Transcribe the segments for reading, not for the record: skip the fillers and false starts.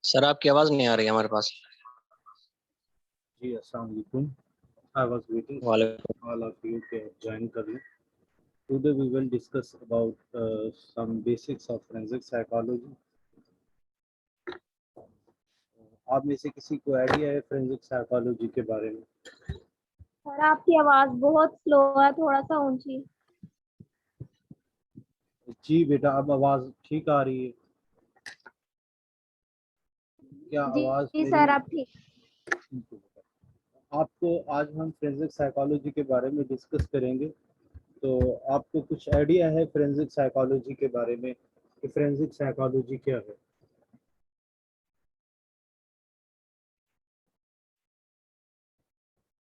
Sir आपकी आवाज नहीं आ रही है हमारे पास। जी अस्सलाम वालेकुम। I was waiting for वालेकुम। all of you to join कर लें। Today we will discuss about some basics of forensic psychology. आप में से किसी को आइडिया है फोरेंसिक साइकोलॉजी के बारे में? सर आपकी आवाज बहुत स्लो है, थोड़ा सा ऊंची। जी बेटा, अब आवाज ठीक आ रही है क्या? आवाज जी सर आप ठीक। आपको आज हम फोरेंसिक साइकोलॉजी के बारे में डिस्कस करेंगे। तो आपको कुछ आइडिया है फोरेंसिक साइकोलॉजी के बारे में कि फोरेंसिक साइकोलॉजी क्या है?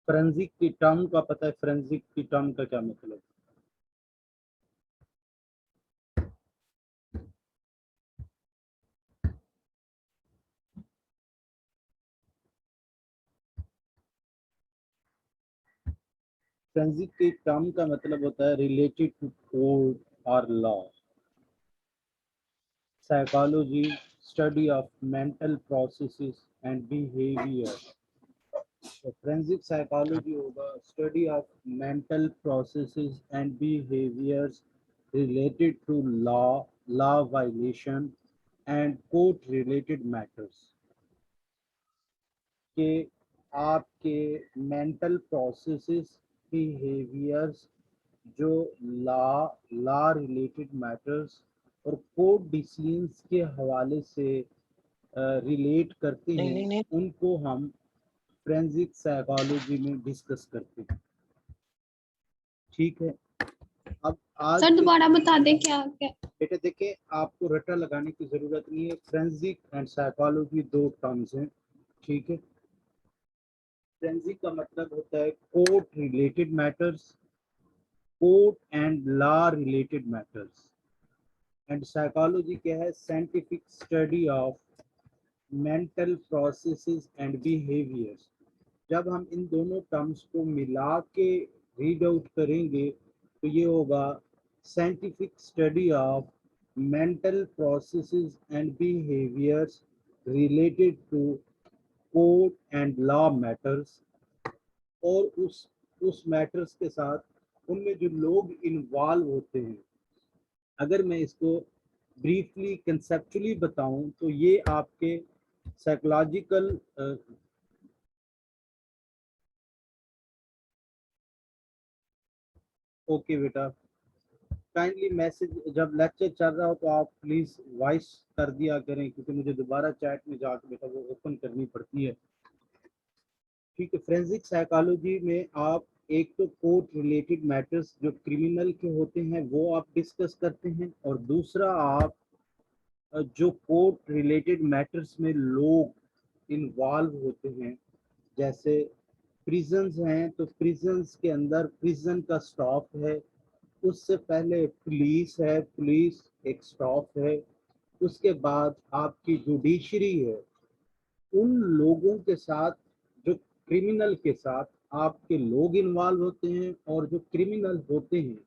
फोरेंसिक की टर्म का पता है? फोरेंसिक की टर्म का क्या मतलब? फोरेंसिक की टर्म का मतलब होता है रिलेटेड टू कोड और law. Psychology study of mental processes and behaviour. तो फोरेंसिक साइकोलॉजी होगा study of mental processes and behaviours related to law violation and court related matters. के आपके मेंटल प्रोसेसेस बिहेवियर्स जो लॉ रिलेटेड मैटर्स और court decisions के हवाले से relate करते नहीं हैं, नहीं नहीं उनको हम फोरेंसिक साइकोलॉजी में डिस्कस करते हैं। ठीक है। अब आज सर दोबारा बता दें क्या क्या। बेटा देखिए, आपको रटा लगाने की जरूरत नहीं है। फोरेंसिक एंड साइकोलॉजी दो टर्म्स हैं। ठीक है। फोरेंसिक का मतलब होता है court related matters, court and law related matters. And psychology क्या है? Scientific study of mental processes and behaviours. जब हम इन दोनों टर्म्स को मिला के रीड आउट करेंगे तो ये होगा scientific study of mental processes and behaviours related to court and law matters. और उस मैटर्स के साथ उनमें जो लोग इन्वॉल्व होते हैं, अगर मैं इसको ब्रीफली कंसेप्चुअली बताऊं तो ये आपके साइकोलॉजिकल ओके बेटा, काइंडली मैसेज जब लेक्चर चल रहा हो तो आप प्लीज वॉइस कर दिया करें, क्योंकि मुझे दोबारा चैट में जाकर बेटा वो ओपन करनी पड़ती है। ठीक है। फोरेंसिक साइकोलॉजी में आप एक तो कोर्ट रिलेटेड मैटर्स जो क्रिमिनल के होते हैं वो आप डिस्कस करते हैं, और दूसरा आप जो कोर्ट रिलेटेड मैटर्स में लोग इन्वॉल्व होते हैं, जैसे प्रिजन्स हैं तो प्रिजन्स के अंदर प्रिजन का स्टाफ है, उससे पहले पुलिस है, पुलिस एक स्टाफ है, उसके बाद आपकी जुडिशरी है। उन लोगों के साथ जो क्रिमिनल के साथ आपके लोग इन्वॉल्व होते हैं और जो क्रिमिनल होते हैं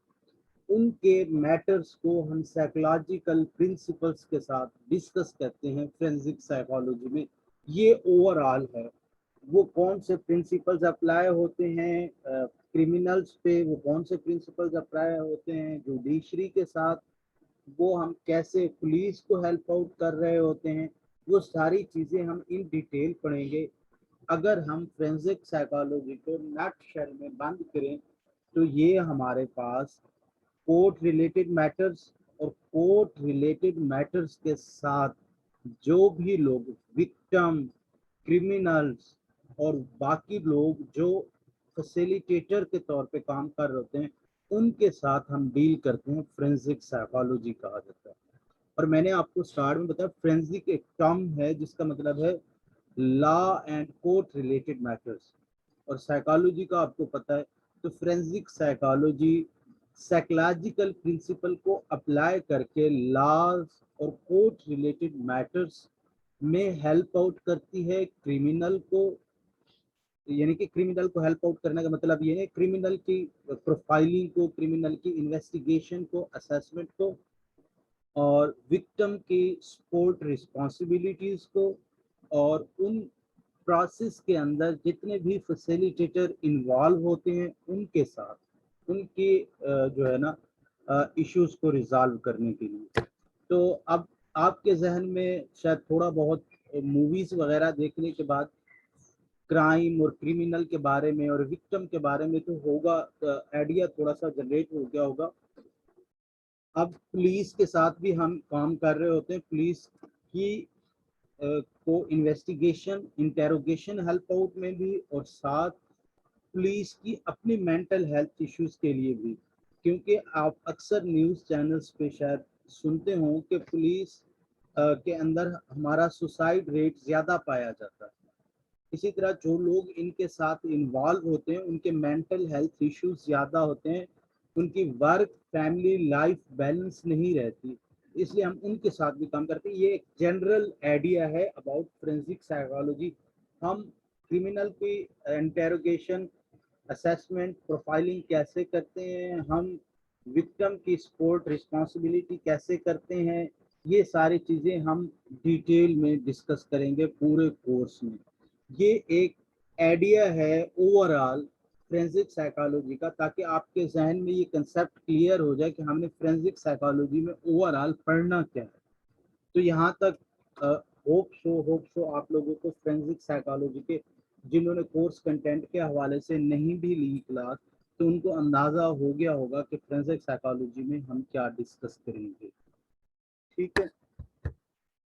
उनके मैटर्स को हम साइकोलॉजिकल प्रिंसिपल्स के साथ डिस्कस करते हैं फोरेंसिक साइकोलॉजी में। ये ओवरऑल है। वो कौन से प्रिंसिपल्स अप्लाई होते हैं क्रिमिनल्स पे, वो कौन से प्रिंसिपल्स अप्लाई होते हैं जुडिशरी के साथ, वो हम कैसे पुलिस को हेल्प आउट कर रहे होते हैं, वो सारी चीज़ें हम इन डिटेल पढ़ेंगे। अगर हम फोरेंसिक साइकोलॉजी को नटशेल में बंद करें तो ये हमारे पास कोर्ट रिलेटेड मैटर्स और कोर्ट रिलेटेड मैटर्स के साथ जो भी लोग विक्टिम, क्रिमिनल्स और बाकी लोग जो फैसिलिटेटर के तौर पे काम कर रहे होते हैं, उनके साथ हम डील करते हैं। फोरेंसिक साइकोलॉजी कहा जाता है। और मैंने आपको स्टार्ट में बताया फोरेंसिक एक टर्म है जिसका मतलब है law and court related matters, और साइकोलॉजी का आपको पता है। तो फोरेंसिक साइकोलॉजी साइकोलॉजिकल प्रिंसिपल को अप्लाई करके लॉज और कोर्ट रिलेटेड मैटर्स में हेल्प आउट करती है क्रिमिनल को। यानी कि क्रिमिनल को हेल्प आउट करने का मतलब ये है क्रिमिनल की प्रोफाइलिंग को, क्रिमिनल की इन्वेस्टिगेशन को, असेसमेंट को, और विक्टिम की सपोर्ट रिस्पॉन्सिबिलिटीज को, और उन प्रोसेस के अंदर जितने भी फैसिलिटेटर इन्वॉल्व होते हैं उनके साथ उनके जो है ना इश्यूज को रिजॉल्व करने के लिए। तो अब आपके जहन में शायद थोड़ा बहुत मूवीज वगैरह देखने के बाद क्राइम और क्रिमिनल के बारे में और विक्टिम के बारे में तो होगा, आइडिया थोड़ा सा जनरेट हो गया होगा। अब पुलिस के साथ भी हम काम कर रहे होते हैं। पुलिस की को इन्वेस्टिगेशन इंटेरोगेशन हेल्प आउट में भी, और साथ पुलिस की अपनी मेंटल हेल्थ इश्यूज के लिए भी, क्योंकि आप अक्सर न्यूज़ चैनल्स पे शायद सुनते हो कि पुलिस के अंदर हमारा सुसाइड रेट ज़्यादा पाया जाता है। इसी तरह जो लोग इनके साथ इन्वॉल्व होते हैं उनके मेंटल हेल्थ इश्यूज ज़्यादा होते हैं, उनकी वर्क फैमिली लाइफ बैलेंस नहीं रहती, इसलिए हम उनके साथ भी काम करते हैं। ये एक जनरल आइडिया है अबाउट फोरेंसिक साइकोलॉजी। हम क्रिमिनल की इंटेरोगेशन असेसमेंट प्रोफाइलिंग कैसे करते हैं, हम विक्टिम की सपोर्ट रिस्पॉन्सिबिलिटी कैसे करते हैं, ये सारी चीज़ें हम डिटेल में डिस्कस करेंगे पूरे कोर्स में। ये एक आइडिया है ओवरऑल फोरेंसिक साइकोलॉजी का, ताकि आपके जहन में ये कंसेप्ट क्लियर हो जाए कि हमने फोरेंसिक साइकोलॉजी में ओवरऑल पढ़ना क्या है। तो यहाँ तक होप सो आप लोगों को फोरेंसिक साइकोलॉजी के जिन्होंने कोर्स कंटेंट के हवाले से नहीं भी ली क्लास, तो उनको अंदाज़ा हो गया होगा कि फोरेंसिक साइकोलॉजी में हम क्या डिस्कस करेंगे। ठीक है,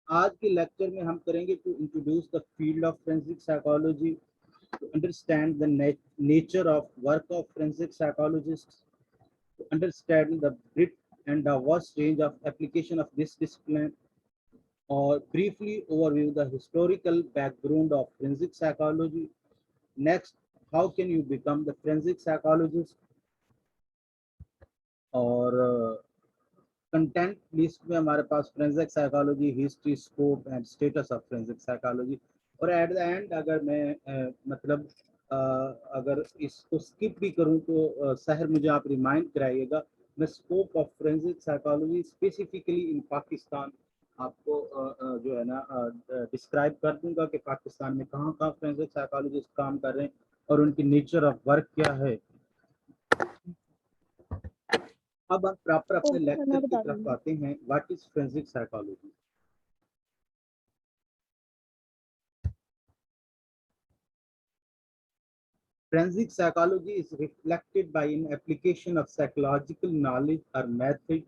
आज के लेक्चर में हम करेंगे to introduce the field of forensic psychology, to understand the nature of work of forensic psychologists, to understand the breadth and diverse range of application of this discipline, or briefly overview the historical background of forensic psychology. Next, how can you become the forensic psychologist? और content list में हमारे पास forensic psychology history scope and status of forensic psychology. और at the end अगर मैं मतलब अगर इसको स्किप भी करूं तो सहर मुझे आप रिमाइंड कराइएगा। मैं scope of forensic psychology specifically in Pakistan आपको जो है ना डिस्क्राइब कर दूंगा कि पाकिस्तान में कहाँ कहाँ फोरेंसिक साइकोलॉजिस्ट काम कर रहे हैं और उनकी नेचर ऑफ वर्क क्या है। अब हम प्रॉपर अपने लेक्चर की तरफ आते हैं। What is forensic psychology? Forensic psychology is reflected by an application of psychological knowledge or method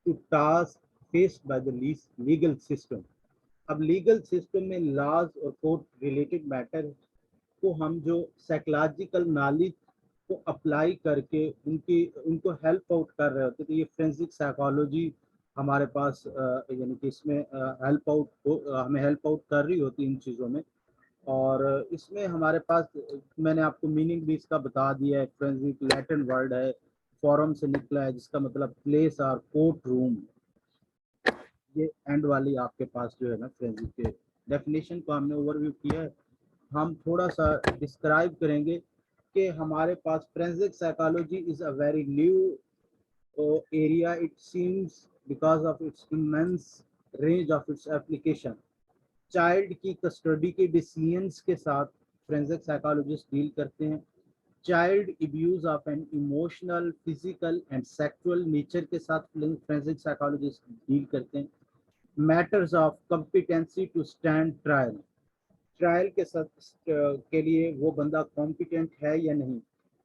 to tasks faced by the legal system. अब लीगल सिस्टम में लॉज और कोर्ट रिलेटेड मैटर को हम जो साइकोलॉजिकल नॉलेज को apply करके उनको help out कर रहे होते, तो ये फोरेंसिक साइकोलॉजी हमारे पास यानी कि इसमें हमें हेल्प आउट कर रही होती इन चीज़ों में। और इसमें हमारे पास मैंने आपको मीनिंग भी इसका बता दिया है। फोरेंसिक लैटिन वर्ड है, फॉरम से निकला है, जिसका मतलब प्लेस और कोर्ट रूम। ये एंड वाली आपके पास जो है ना फोरेंसिक के डेफिनेशन को हमने ओवरव्यू किया है। हम थोड़ा सा डिस्क्राइब करेंगे कि हमारे पास forensic psychology is a very new area it seems because of its immense range of its application. Child की कस्टडी के डिसीजंस के साथ फोरेंसिक साइकोलॉजिस्ट डील करते हैं। Child abuse of an emotional physical and sexual nature के साथ forensic psychologist deal करते हैं। Matters of competency to stand trial, trial के साथ के लिए वो बंदा कॉम्पिटेंट है या नहीं।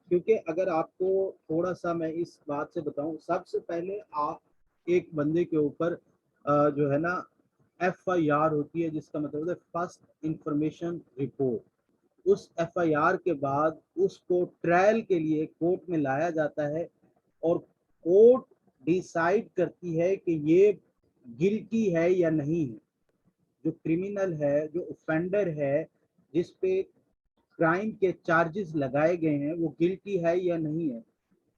क्योंकि अगर आपको थोड़ा सा मैं इस बात से बताऊं, सबसे पहले आप एक बंदे के ऊपर जो है ना FIR होती है, जिसका मतलब है फर्स्ट इंफॉर्मेशन रिपोर्ट। उस FIR के बाद उसको ट्रायल के लिए कोर्ट में लाया जाता है और कोर्ट डिसाइड करती है कि ये गिल्टी है या नहीं है। जो क्रिमिनल है, जो ऑफेंडर है, जिस पे क्राइम के चार्जेस लगाए गए हैं, वो गिल्टी है या नहीं है,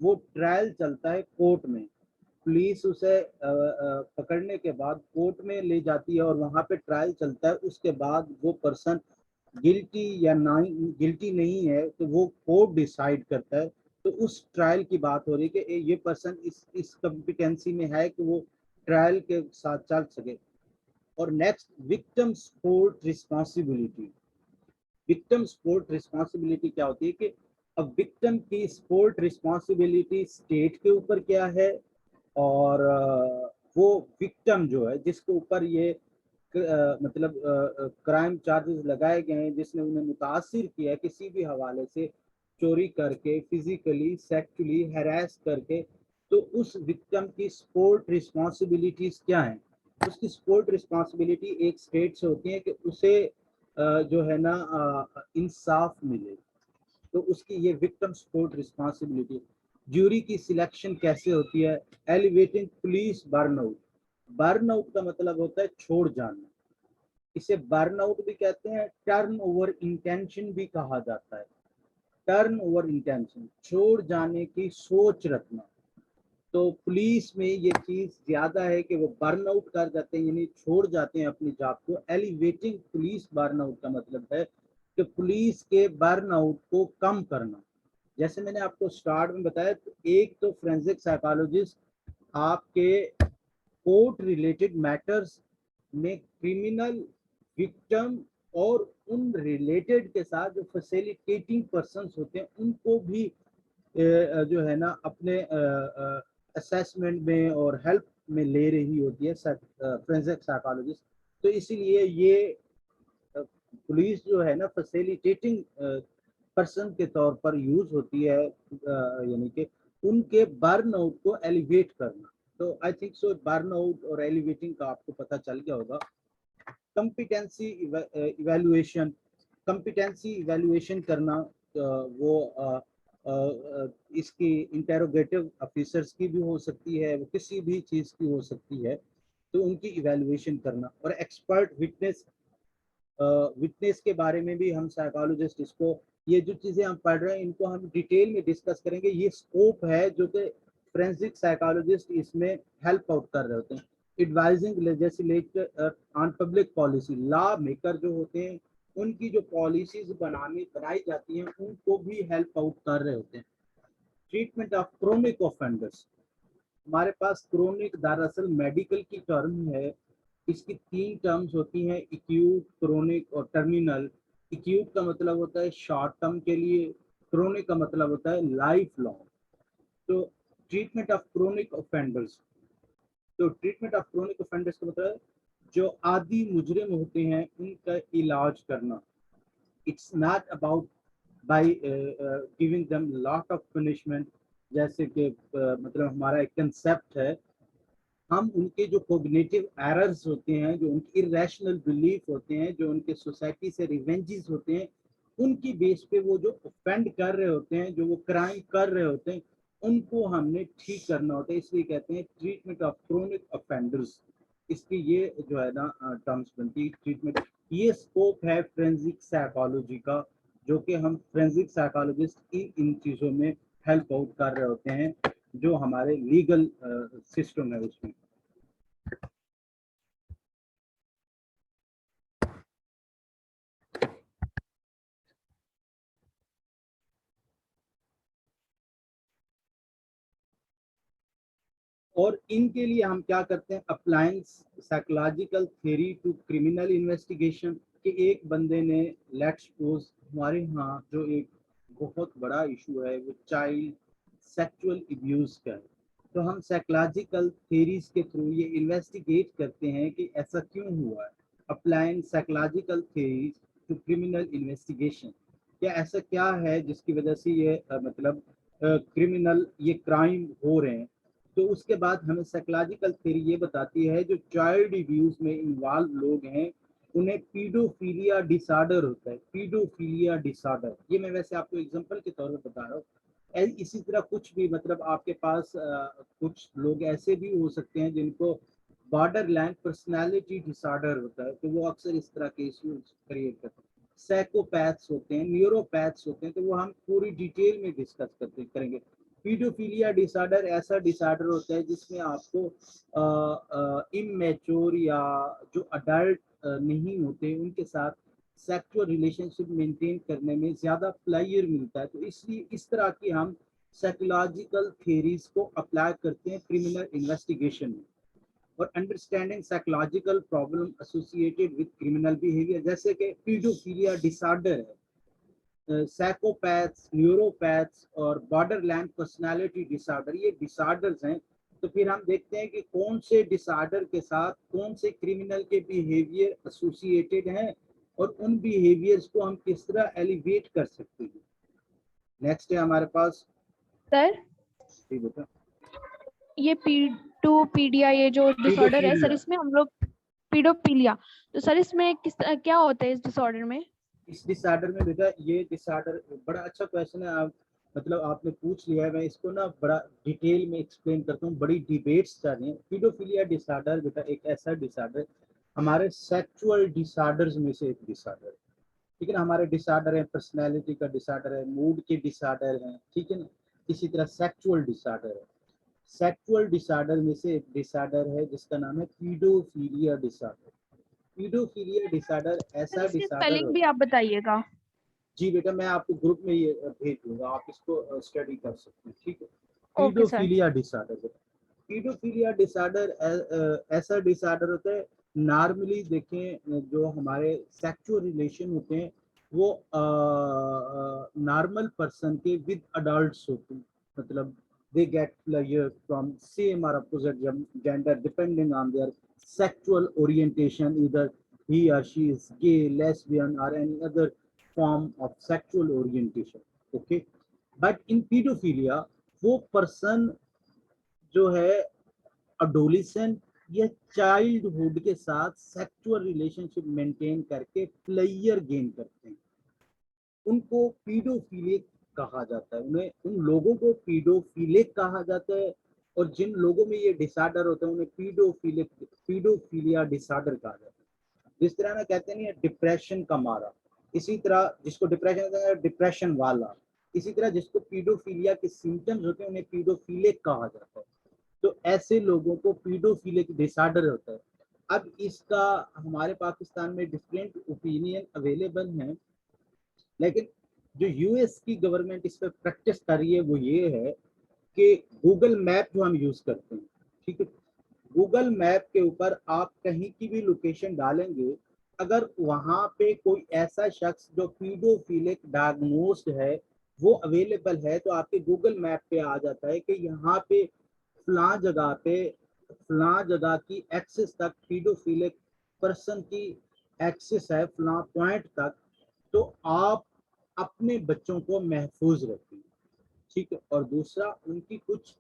वो ट्रायल चलता है कोर्ट में। पुलिस उसे पकड़ने के बाद कोर्ट में ले जाती है और वहाँ पे ट्रायल चलता है। उसके बाद वो पर्सन गिल्टी या नहीं गिल्टी नहीं है तो वो कोर्ट डिसाइड करता है। तो उस ट्रायल की बात हो रही है कि ये पर्सन इस कॉम्पिटेंसी में है कि वो ट्रायल के साथ चल सके। और next victim support responsibility. Victim support responsibility क्या होती है कि अब विक्टिम की सपोर्ट रिस्पॉन्सिबिलिटी स्टेट के ऊपर क्या है, और वो विक्टिम जो है जिसके ऊपर ये मतलब क्राइम चार्जेस लगाए गए हैं, जिसने उन्हें मुतासिर किया है किसी भी हवाले से, चोरी करके, फिजिकली सेक्सुअली हैरेस करके, तो उस विक्टिम की सपोर्ट रिस्पॉन्सिबिलिटीज क्या हैं? उसकी सपोर्ट रिस्पॉन्सिबिलिटी एक स्टेट से होती है कि उसे जो है ना इंसाफ मिले, तो उसकी ये विक्टिम सपोर्ट रिस्पॉन्सिबिलिटी। ज्यूरी की सिलेक्शन कैसे होती है? Elevating police burnout. बर्नआउट का मतलब होता है छोड़ जाना, इसे बर्नआउट भी कहते हैं, टर्न ओवर इंटेंशन भी कहा जाता है। टर्न ओवर इंटेंशन, छोड़ जाने की सोच रखना। तो पुलिस में ये चीज ज्यादा है कि वो बर्नआउट कर जाते हैं, यानी छोड़ जाते हैं अपनी जॉब को। एलिवेटिंग पुलिस बर्नआउट का मतलब है कि पुलिस के बर्नआउट को कम करना। जैसे मैंने आपको स्टार्ट में बताया, तो एक तो फोरेंसिक साइकोलॉजिस्ट आपके कोर्ट रिलेटेड मैटर्स में क्रिमिनल, विक्टिम और उन रिलेटेड के साथ जो फैसिलिटेटिंग पर्संस होते हैं उनको भी जो है ना अपने असेसमेंट में और हेल्प में ले रही होती है फोरेंसिक साइकोलॉजिस्ट। तो इसीलिए ये पुलिस जो है ना फैसिलिटेटिंग पर्सन के तौर पर यूज होती है, यानी कि उनके बर्नआउट को एलिवेट करना। तो आई थिंक सो बर्नआउट और एलिवेटिंग का आपको पता चल गया होगा। कॉम्पिटेंसी इवैल्यूएशन, कॉम्पिटेंसी इवैल्यूएशन करना, वो इसकी इंटेरोगेटिव ऑफिसर्स की भी हो सकती है, वो किसी भी चीज़ की हो सकती है, तो उनकी इवैल्यूएशन करना। और एक्सपर्ट विटनेस, विटनेस के बारे में भी हम साइकोलॉजिस्ट इसको, ये जो चीज़ें हम पढ़ रहे हैं इनको हम डिटेल में डिस्कस करेंगे। ये स्कोप है जो कि फोरेंसिक साइकोलॉजिस्ट इसमें हेल्प आउट कर रहे होते हैं। Advising legislator on public policy, law maker जो होते हैं उनकी जो पॉलिसीज बनाई जाती हैं उनको भी हेल्प आउट कर रहे होते हैं। ट्रीटमेंट ऑफ क्रोनिक ऑफेंडर्स, हमारे पास क्रोनिक दरअसल मेडिकल की टर्म है, इसकी 3 टर्म्स होती हैं, एक्यूट, क्रोनिक और टर्मिनल। एक्यूट का मतलब होता है शॉर्ट टर्म के लिए, क्रोनिक का मतलब होता है लाइफ लॉन्ग। तो ट्रीटमेंट ऑफ क्रोनिक ऑफेंडर्स, तो ट्रीटमेंट ऑफ क्रोनिक ऑफेंडर्स का मतलब है जो आदी मुजरिम होते हैं उनका इलाज करना। It's not about by giving them lot of punishment, जैसे कि मतलब हमारा एक कंसेप्ट है, हम उनके जो कोग्निटिव एरर्स होते हैं, जो उनके इरेशनल बिलीफ होते हैं, जो उनके सोसाइटी से रिवेंजेस होते हैं, उनकी बेस पे वो जो ऑफेंड कर रहे होते हैं, जो वो क्राइम कर रहे होते हैं, उनको हमने ठीक करना होता है। इसलिए कहते हैं ट्रीटमेंट ऑफ क्रोनिक ऑफेंडर्स, इसकी ये जो है ना टर्म्स बनती है ट्रीटमेंट। ये स्कोप है फोरेंसिक साइकोलॉजी का, जो कि हम फोरेंसिक साइकोलॉजिस्ट इन चीज़ों में हेल्प आउट कर रहे होते हैं जो हमारे लीगल सिस्टम है उसमें। और इनके लिए हम क्या करते हैं, applying psychological theory to criminal investigation. कि एक बंदे ने, लेट्स सपोज हमारे यहाँ जो एक बहुत बड़ा इशू है वो चाइल्ड सेक्सुअल अब्यूज का है, तो हम साइकोलॉजिकल थ्योरीज के थ्रू ये इन्वेस्टिगेट करते हैं कि ऐसा क्यों हुआ है। Applying psychological theories to criminal investigation, क्या ऐसा क्या है जिसकी वजह से ये मतलब क्रिमिनल ये क्राइम हो रहे हैं। तो उसके बाद हमें साइकोलॉजिकल थ्योरी ये बताती है जो चाइल्ड अब्यूज में इन्वॉल्व लोग हैं उन्हें पीडोफीलिया डिसऑर्डर होता है। पीडोफीलिया डिसऑर्डर, ये मैं वैसे आपको एग्जांपल के तौर पर बता रहा हूँ। इसी तरह कुछ भी मतलब आपके पास कुछ लोग ऐसे भी हो सकते हैं जिनको बॉर्डर लाइन पर्सनैलिटी डिसऑर्डर होता है, तो वो अक्सर इस तरह के इश्यूज क्रिएट करते हैं। साइकोपैथ्स होते हैं, न्यूरोपैथ्स होते हैं, तो वो हम पूरी डिटेल में डिस्कस करेंगे। पीडोफीलिया डिसऑर्डर ऐसा डिसऑर्डर होता है जिसमें आपको इमेच्योर या जो अडल्ट नहीं होते उनके साथ सेक्सुअल रिलेशनशिप मेंटेन करने में ज़्यादा प्लेयर मिलता है। तो इसलिए इस तरह की हम साइकोलॉजिकल थ्योरीज को अप्लाई करते हैं क्रिमिनल इन्वेस्टिगेशन में। और understanding psychological problem associated with criminal behaviour, जैसे कि पीडोफिलिया डिसऑर्डर है, साइकोपैथ्स, न्यूरोपैथ्स और बॉर्डरलाइन पर्सनालिटी डिसऑर्डर, ये डिसऑर्डर्स हैं। तो फिर हम देखते हैं कि कौन से डिसऑर्डर के साथ कौन से क्रिमिनल के बिहेवियर एसोसिएटेड हैं और उन बिहेवियर्स को हम किस तरह एलिवेट कर सकते हैं। नेक्स्ट है हमारे पास सर जी बेटा ये पीडोपीडिया ये जो डिसऑर्डर है सर, इसमें हम लोग पीडोपीलिया, तो सर इसमें किस क्या होता है इस डिसऑर्डर में? इस डिसऑर्डर में बेटा, ये डिसऑर्डर बड़ा अच्छा क्वेश्चन है, आप मतलब आपने पूछ लिया है। मैं इसको ना बड़ा डिटेल में एक्सप्लेन करता हूँ, बड़ी डिबेट्स चल रही हैं। पीडोफिलिया डिसऑर्डर बेटा एक ऐसा डिसऑर्डर हमारे सेक्सुअल डिसऑर्डर्स में से एक डिसऑर्डर है, ठीक है ना। हमारे डिसऑर्डर है, पर्सनैलिटी का डिसऑर्डर है, मूड के डिसऑर्डर हैं, ठीक है ना। इसी तरह सेक्सुअल डिसऑर्डर है। सेक्सुअल डिसऑर्डर में से एक डिसऑर्डर है जिसका नाम है पीडोफिलिया डिसऑर्डर। पीडोफिलिया डिसऑर्डर ऐसा इसकी डिसऑर्डर स्पेलिंग भी आप बताइएगा। जी बेटा, मैं आपको ग्रुप में ये भेज दूंगा, आप इसको स्टडी कर सकते हैं, ठीक है। Okay sir. Paedophilia disorder, paedophilia disorder ऐसा डिसऑर्डर होता है, नॉर्मली देखें जो हमारे सेक्सुअल रिलेशन होते हैं वो नॉर्मल पर्सन के विद अडल्ट्स होते हैं, मतलब they get pleasure from same or opposite gender depending on their sexual orientation, either he or she is gay, lesbian or any other form of sexual orientation, okay. But in pedophilia वो person जो है adolescent या childhood के साथ sexual relationship maintain करके player gain करते हैं, उनको पीडोफिलिक कहा जाता है। उन्हें उन लोगों को पीडोफिलिक कहा जाता है, और जिन लोगों में ये डिसऑर्डर होता है उन्हें पीडोफिलिया डिसऑर्डर कहा जाता है। जिस तरह ना कहते नहीं है डिप्रेशन का मारा, इसी तरह जिसको डिप्रेशन होता है डिप्रेशन वाला, इसी तरह जिसको पीडोफिलिया के सिम्टम्स होते हैं उन्हें पीडोफिलिक कहा जाता है। तो ऐसे लोगों को पीडोफिलिक डिसऑर्डर होता है। अब इसका हमारे पाकिस्तान में डिफरेंट ओपिनियन अवेलेबल हैं, लेकिन जो यूएस की गवर्नमेंट इस पर प्रैक्टिस कर रही है वो ये है कि गूगल मैप जो हम यूज करते हैं, ठीक है, गूगल मैप के ऊपर आप कहीं की भी लोकेशन डालेंगे, अगर वहां पे कोई ऐसा शख्स जो पीडोफिलिक डायग्नोस्ड है वो अवेलेबल है, तो आपके गूगल मैप पे आ जाता है कि यहाँ पे फलां जगह पे फलां जगह की एक्सेस तक पीडोफिलिक पर्सन की एक्सेस है फलां पॉइंट तक, तो आप अपने बच्चों को महफूज रखें, ठीक है। और दूसरा, उनकी कुछ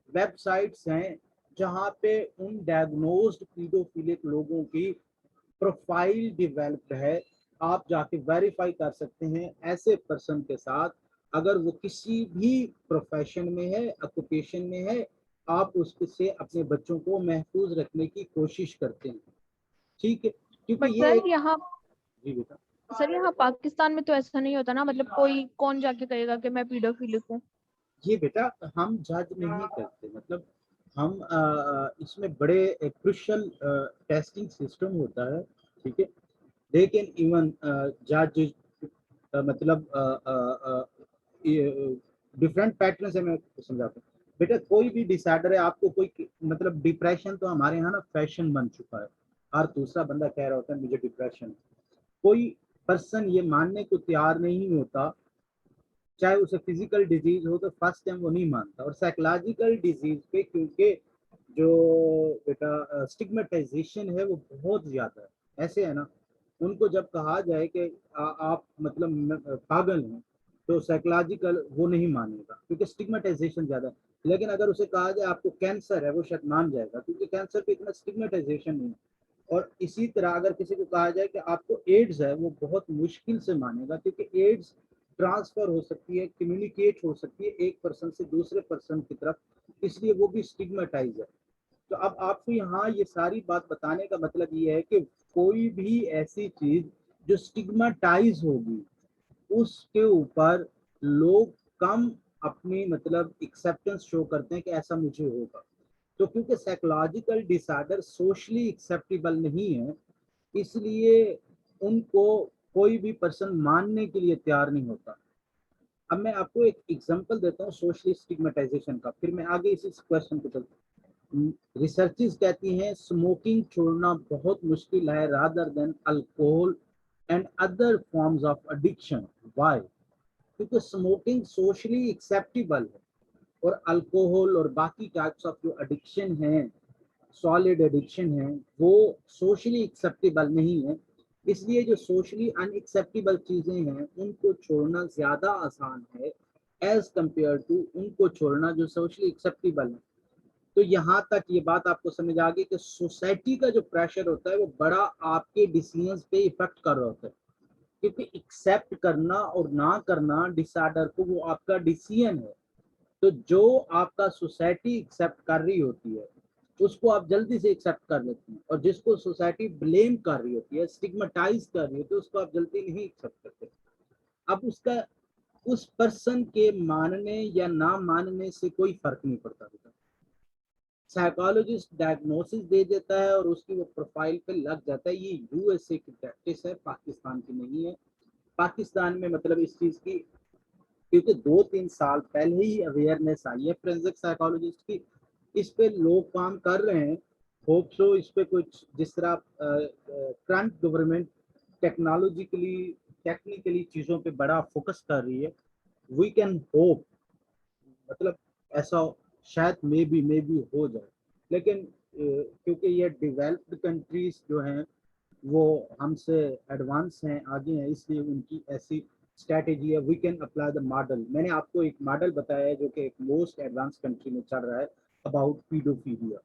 वेबसाइट्स हैं जहाँ पे उन डायग्नोज्ड पीडोफिलिक लोगों की प्रोफाइल डेवलप्ड है, आप जाके वेरीफाई कर सकते हैं ऐसे पर्सन के साथ, अगर वो किसी भी प्रोफेशन में है, ऑक्यूपेशन में है, आप उससे अपने बच्चों को महफूज रखने की कोशिश करते हैं, ठीक है। क्योंकि बट ये सर यहाँ जी बेटा, सर यहाँ पाकिस्तान में तो ऐसा नहीं होता ना, मतलब कोई कौन जाके कहेगा कि मैं पीडोफिलिक हूँ? ये बेटा हम जज नहीं करते, मतलब हम इसमें बड़े क्रुशियल टेस्टिंग सिस्टम होता है, ठीक है। दे कैन इवन जज, मतलब डिफरेंट पैटर्न से मैं समझाता हूँ बेटा। कोई भी डिसऑर्डर है, आपको कोई मतलब डिप्रेशन तो हमारे यहाँ ना फैशन बन चुका है, हर दूसरा बंदा कह रहा होता है मुझे डिप्रेशन है। कोई पर्सन ये मानने को तैयार नहीं होता, चाहे उसे फिजिकल डिजीज हो तो फर्स्ट टाइम वो नहीं मानता। और साइकोलॉजिकल डिजीज पे क्योंकि जो बेटा स्टिग्मेटाइजेशन है वो बहुत ज्यादा है, ऐसे है ना, उनको जब कहा जाए कि आप मतलब पागल हैं, तो साइकोलॉजिकल वो नहीं मानेगा क्योंकि स्टिग्मेटाइजेशन ज्यादा है। लेकिन अगर उसे कहा जाए आपको कैंसर है, वो शायद मान जाएगा क्योंकि कैंसर पे इतना स्टिग्मेटाइजेशन नहीं है। और इसी तरह अगर किसी को कहा जाए कि आपको एड्स है, वो बहुत मुश्किल से मानेगा क्योंकि एड्स ट्रांसफर हो सकती है, कम्युनिकेट हो सकती है एक पर्सन से दूसरे पर्सन की तरफ, इसलिए वो भी स्टिग्मेटाइज है। तो अब आपको यहाँ ये सारी बात बताने का मतलब ये है कि कोई भी ऐसी चीज जो स्टिग्मेटाइज होगी उसके ऊपर लोग कम अपनी मतलब एक्सेप्टेंस शो करते हैं कि ऐसा मुझे होगा। तो क्योंकि साइकोलॉजिकल डिसऑर्डर सोशली एक्सेप्टेबल नहीं है, इसलिए उनको कोई भी पर्सन मानने के लिए तैयार नहीं होता। अब मैं आपको एक एग्जांपल देता हूँ सोशली स्टिग्मेटाइजेशन का, फिर मैं आगे इसी क्वेश्चन पे चलता हूँ। रिसर्चेस कहती हैं स्मोकिंग छोड़ना बहुत मुश्किल है rather than alcohol and other forms of addiction. Why? क्योंकि स्मोकिंग सोशली एक्सेप्टेबल है और अल्कोहल और बाकी टाइप्स ऑफ जो एडिक्शन है, सॉलिड एडिक्शन है, वो सोशली एक्सेप्टेबल नहीं है। इसलिए जो सोशली अनएक्सेप्टेबल चीजें हैं उनको छोड़ना ज्यादा आसान है एज कंपेयर टू उनको छोड़ना जो सोशली एक्सेप्टेबल है। तो यहाँ तक ये बात आपको समझ आ गई कि सोसाइटी का जो प्रेशर होता है वो बड़ा आपके डिसीजंस पे इफेक्ट कर रहा होता है, क्योंकि एक्सेप्ट करना और ना करना डिसऑर्डर को वो आपका डिसीजन है। तो जो आपका सोसाइटी एक्सेप्ट कर रही होती है उसको आप जल्दी से एक्सेप्ट कर लेते हैं, और जिसको सोसाइटी ब्लेम कर रही होती है, स्टिग्मेटाइज कर रही होती है, उसको आप जल्दी नहीं एक्सेप्ट करते। अब उसका उस पर्सन के मानने या ना मानने से कोई फर्क नहीं पड़ता बेटा। साइकोलॉजिस्ट डायग्नोसिस दे देता है और उसकी वो प्रोफाइल पे लग जाता है। ये यूएसए की प्रैक्टिस है, पाकिस्तान की नहीं है। पाकिस्तान में मतलब इस चीज की, क्योंकि 2-3 साल पहले ही अवेयरनेस आई है फोरेंसिक साइकोलॉजिस्ट की, इस पे लोग काम कर रहे हैं। होप सो इस पे कुछ जिस तरह करंट गवर्नमेंट टेक्निकली चीज़ों पे बड़ा फोकस कर रही है, वी कैन होप मतलब ऐसा शायद मे बी हो जाए। लेकिन क्योंकि ये डेवलप्ड कंट्रीज जो हैं वो हमसे एडवांस हैं, आगे हैं, इसलिए उनकी ऐसी स्ट्रैटेजी है। We can apply the model. मैंने आपको एक मॉडल बताया है जो कि एक मोस्ट एडवांस कंट्री में चल रहा है अबाउट पीडोफीलिया।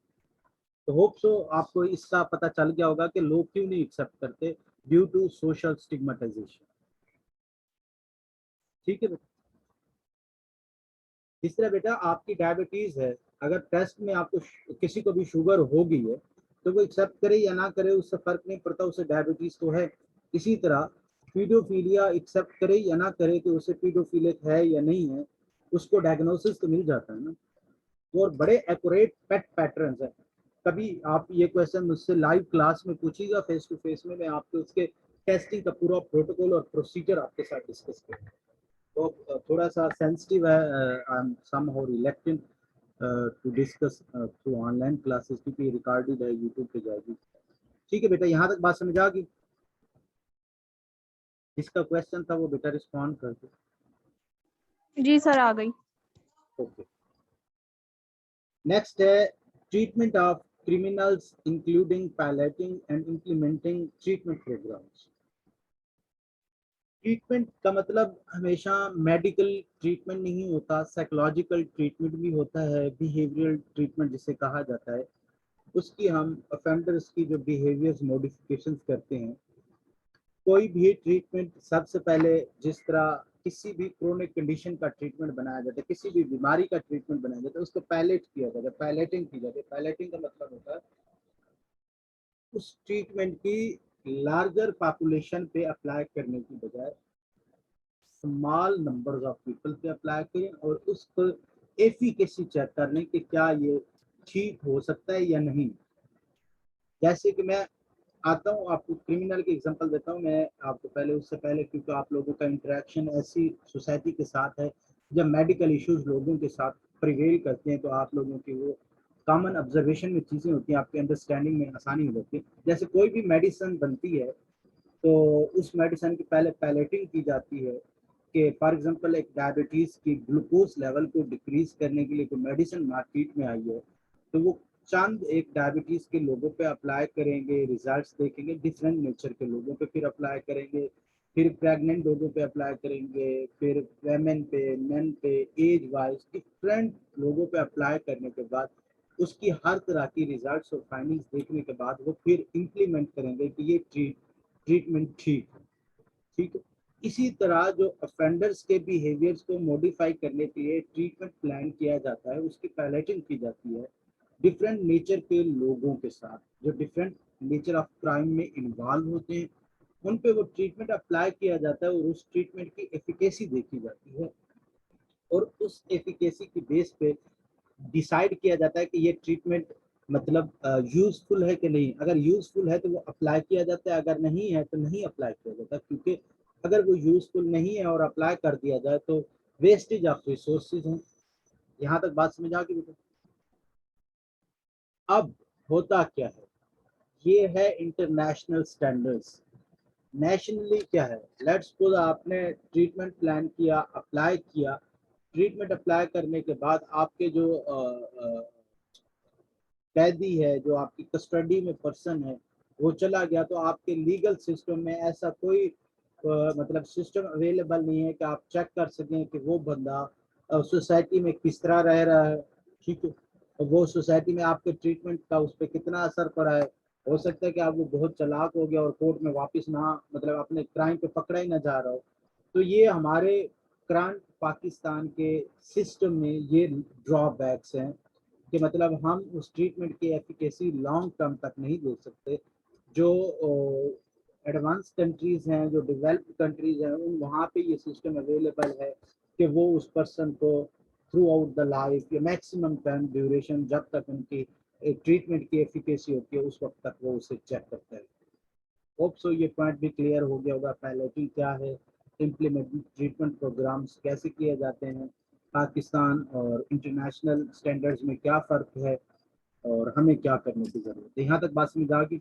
तो होप सो आपको इसका पता चल गया होगा कि लोग क्यों नहीं एक्सेप्ट करते, ड्यू टू सोशल स्टिग्मेटाइजेशन। ठीक है बेटा। इस तरह बेटा आपकी डायबिटीज है, अगर टेस्ट में आपको किसी को भी शुगर हो गई है तो वो एक्सेप्ट करे या ना करे उससे फर्क नहीं पड़ता, उसे डायबिटीज तो है। इसी तरह पीडोफीलिया एक्सेप्ट करे या ना करे कि उसे पीडोफिलिक है या नहीं है, उसको डायग्नोसिस तो मिल जाता है ना। और बड़े एक्यूरेट पेट पैटर्न्स है। कभी आप ये क्वेश्चन मुझसे लाइव क्लास में पूछिएगा फेस टू फेस में, मैं आपको उसके टेस्टिंग का पूरा प्रोटोकॉल और प्रोसीजर आपके साथ डिस्कस करूँगा। तो थोड़ा सा सेंसिटिव है, I am somehow reluctant to discuss through online classes, क्योंकि रिकॉर्डेड है, यूट्यूब पे जाएगी। ठीक है बेटा, यहाँ तक बात समझ आ गई? जिसका क्वेश्चन था वो बेटा रिस्पॉन्ड कर दो। जी सर आ गई। ओके, नेक्स्ट है treatment of criminals including piloting and implementing treatment programs। Treatment का मतलब हमेशा मेडिकल ट्रीटमेंट नहीं होता, साइकोलॉजिकल ट्रीटमेंट भी होता है, बिहेवियरल ट्रीटमेंट जिसे कहा जाता है। उसकी हम ऑफेंडर्स की जो बिहेवियर्स मॉडिफिकेशंस करते हैं। कोई भी ट्रीटमेंट सबसे पहले जिस तरह किसी भी क्रोनिक कंडीशन का ट्रीटमेंट बनाया जाता है, किसी भी बीमारी का ट्रीटमेंट बनाया जाता है, उसको पायलेट किया जाता है, पायलेटिंग की जाती है। पायलेटिंग का मतलब होता है उस ट्रीटमेंट की लार्जर पॉपुलेशन पे अप्लाई करने की बजाय स्मॉल नंबर्स ऑफ पीपल पे अप्लाई करें और उसको एफिकेसी चेक करने कि क्या ये ठीक हो सकता है या नहीं। जैसे कि मैं आता हूँ आपको क्रिमिनल की एग्जांपल देता हूँ मैं आपको पहले, उससे पहले क्योंकि आप लोगों का इंटरेक्शन ऐसी सोसाइटी के साथ है जब मेडिकल इश्यूज लोगों के साथ प्रिवेल करते हैं, तो आप लोगों की वो कॉमन ऑब्जर्वेशन में चीज़ें होती हैं, आपके अंडरस्टैंडिंग में आसानी हो जाती है। जैसे कोई भी मेडिसिन बनती है तो उस मेडिसिन की पहले पैलेटिंग की जाती है कि फॉर एग्जांपल एक डायबिटीज़ की ग्लूकोज लेवल को डिक्रीज करने के लिए कोई मेडिसिन मार्केट में आई है, तो वो चंद एक डायबिटीज़ के लोगों पे अप्लाई करेंगे, रिजल्ट्स देखेंगे, डिफरेंट नेचर के लोगों पे फिर अप्लाई करेंगे, फिर प्रेग्नेंट लोगों पे अप्लाई करेंगे, फिर वेमेन पे, मेन पे, एज वाइज डिफरेंट लोगों पे अप्लाई करने के बाद उसकी हर तरह की रिजल्ट्स और फाइंडिंग्स देखने के बाद वो फिर इम्प्लीमेंट करेंगे कि ये ट्रीटमेंट ठीक है। ठीक है, इसी तरह जो ऑफेंडर्स के बिहेवियर्स को मॉडिफाई करने के लिए ट्रीटमेंट प्लान किया जाता है, उसकी पैलेटिंग की जाती है डिफरेंट नेचर के लोगों के साथ जो डिफरेंट नेचर ऑफ क्राइम में इन्वॉल्व होते हैं, उन पे वो ट्रीटमेंट अप्लाई किया जाता है और उस ट्रीटमेंट की एफिकेसी देखी जाती है और उस एफिकेसी की बेस पे डिसाइड किया जाता है कि ये ट्रीटमेंट मतलब यूजफुल है कि नहीं। अगर यूजफुल है तो वो अप्लाई किया जाता है, अगर नहीं है तो नहीं अप्लाई किया जाता, क्योंकि अगर वो यूजफुल नहीं है और अप्लाई कर दिया जाए तो वेस्टेज ऑफ रिसोर्सेज हैं। यहाँ तक बात समझ आ गई बेटा? अब होता क्या है, ये है इंटरनेशनल स्टैंडर्ड्स। नेशनली क्या है, लेट्स सपोज आपने ट्रीटमेंट प्लान किया, अप्लाई किया, ट्रीटमेंट अप्लाई करने के बाद आपके जो कैदी है, जो आपकी कस्टडी में पर्सन है, वो चला गया, तो आपके लीगल सिस्टम में ऐसा कोई मतलब सिस्टम अवेलेबल नहीं है कि आप चेक कर सकें कि वो बंदा सोसाइटी में किस तरह रह रहा है, ठीक है, और वो सोसाइटी में आपके ट्रीटमेंट का उस पर कितना असर पड़ा है। हो सकता है कि आप वो बहुत चालाक हो गया और कोर्ट में वापस ना, मतलब अपने क्राइम पे पकड़ा ही ना जा रहा हो। तो ये हमारे क्राइम पाकिस्तान के सिस्टम में ये ड्रॉबैक्स हैं कि मतलब हम उस ट्रीटमेंट की एफिकेसी लॉन्ग टर्म तक नहीं दे सकते। जो एडवांस कंट्रीज हैं, जो डेवलप्ड कंट्रीज हैं, उन वहाँ पे ये सिस्टम अवेलेबल है कि वो उस पर्सन को थ्रू आउट द लाइफ या मैक्सिमम टाइम ड्यूरेशन, जब तक उनकी ट्रीटमेंट की एफिकेसी होती है उस वक्त तक वो उसे चेक करता है। होप सो ये पॉइंट भी क्लियर हो गया होगा, पैलेटिंग क्या है, इम्प्लीमेंट ट्रीटमेंट प्रोग्राम्स कैसे किए जाते हैं, पाकिस्तान और इंटरनेशनल स्टैंडर्ड्स में क्या फ़र्क है, और हमें क्या करने की ज़रूरत है। यहाँ तक बात समझ आ गई।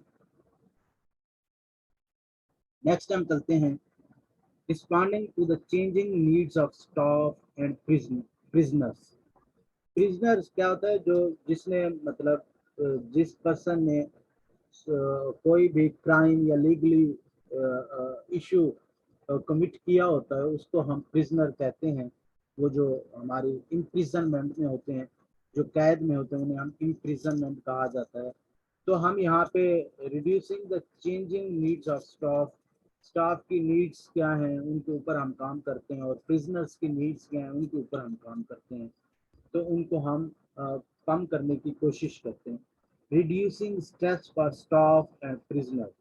नेक्स्ट हम चलते हैं, responding to the changing needs of staff and prisoners. Prisoners क्या होता है, जो जिसने मतलब जिस पर्सन ने कोई भी क्राइम या लीगली इशू कमिट किया होता है, उसको हम प्रिजनर कहते हैं। वो जो हमारी इम्प्रिजनमेंट में होते हैं, जो कैद में होते हैं, उन्हें हम इम्प्रिजनमेंट कहा जाता है। तो हम यहाँ पे reducing the changing needs of staff, staff की नीड्स क्या हैं उनके ऊपर हम काम करते हैं, और प्रिजनर्स की नीड्स क्या हैं उनके ऊपर हम काम करते हैं। तो उनको हम कम करने की कोशिश करते हैं। Reducing stress for staff and prisoner,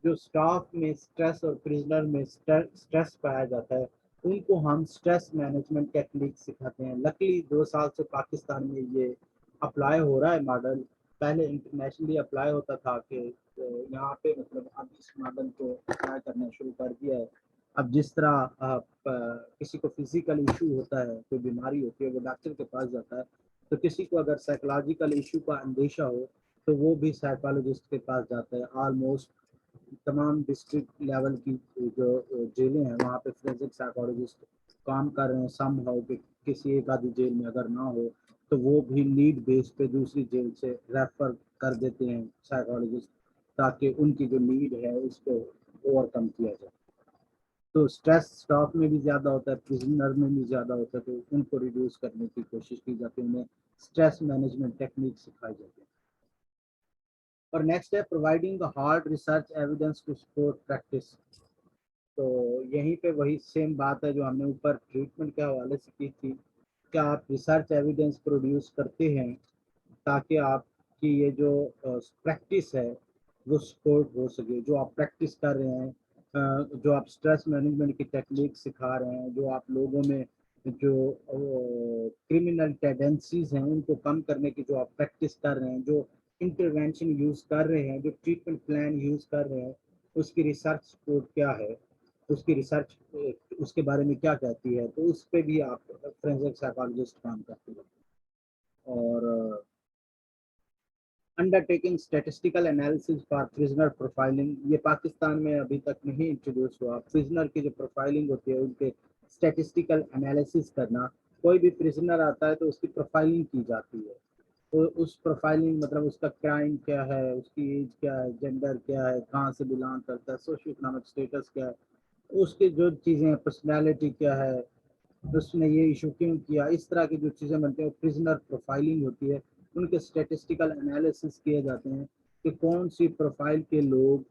जो स्टाफ में स्ट्रेस और प्रिजनर में स्ट्रेस पाया जाता है, उनको हम स्ट्रेस मैनेजमेंट टेक्निक सिखाते हैं। लकीली 2 साल से पाकिस्तान में ये अप्लाई हो रहा है मॉडल। पहले इंटरनेशनली अप्लाई होता था कि यहाँ पे मतलब अब इस मॉडल को अप्लाई करना शुरू कर दिया है। अब जिस तरह किसी को फिजिकल इशू होता है, कोई बीमारी होती है, वो डॉक्टर के पास जाता है, तो किसी को अगर साइकोलॉजिकल इशू का अंदेशा हो तो वो भी साइकोलॉजिस्ट के पास जाता है। ऑलमोस्ट तमाम डिस्ट्रिक्ट लेवल की जो जेलें हैं वहाँ पे फोरेंसिक साइकोलॉजिस्ट काम कर रहे हैं। सम हाउ कि किसी एक आधी जेल में अगर ना हो तो वो भी नीड बेस पे दूसरी जेल से रेफर कर देते हैं साइकोलॉजिस्ट, ताकि उनकी जो नीड है उसको ओवरकम किया जाए। तो स्ट्रेस स्टाफ में भी ज़्यादा होता है, प्रिजनर में भी ज़्यादा होता है, तो उनको रिड्यूस करने की कोशिश की जाती है, उन्हें स्ट्रेस मैनेजमेंट टेक्निक सिखाई जाती है। और नेक्स्ट है providing hard research evidence to support practice. तो यहीं पे वही सेम बात है जो हमने ऊपर ट्रीटमेंट के हवाले से की थी, क्या आप रिसर्च एविडेंस प्रोड्यूस करते हैं ताकि आपकी ये जो प्रैक्टिस है वो सपोर्ट हो सके। जो आप प्रैक्टिस कर रहे हैं, जो आप स्ट्रेस मैनेजमेंट की टेक्निक सिखा रहे हैं, जो आप लोगों में जो क्रिमिनल टेंडेंसीज हैं उनको कम करने की जो आप प्रैक्टिस कर रहे हैं, जो इंटरवेंशन यूज़ कर रहे हैं, जो ट्रीटमेंट प्लान यूज़ कर रहे हैं, उसकी रिसर्च सपोर्ट क्या है, उसकी रिसर्च उसके बारे में क्या कहती है, तो उस पर भी आप फोरेंसिक साइकोलॉजिस्ट काम करते हैं। और undertaking statistical analysis for prisoner profiling, ये पाकिस्तान में अभी तक नहीं इंट्रोड्यूस हुआ। प्रिजनर की जो प्रोफाइलिंग होती है उनके स्टैटिस्टिकल एनालिसिस करना, कोई भी प्रिजनर आता है तो उसकी प्रोफाइलिंग की जाती है। तो उस प्रोफाइलिंग मतलब उसका क्राइम क्या है, उसकी एज क्या है, जेंडर क्या है, कहाँ से बिलोंग करता है, सोशो इकोनॉमिक स्टेटस क्या है, उसकी जो चीज़ें हैं, पर्सनैलिटी क्या है, उसने ये इशू क्यों किया, इस तरह की जो चीज़ें बनती हैं प्रिजनर प्रोफाइलिंग होती है। उनके स्टैटिस्टिकल एनालिसिस किए जाते हैं कि कौन सी प्रोफाइल के लोग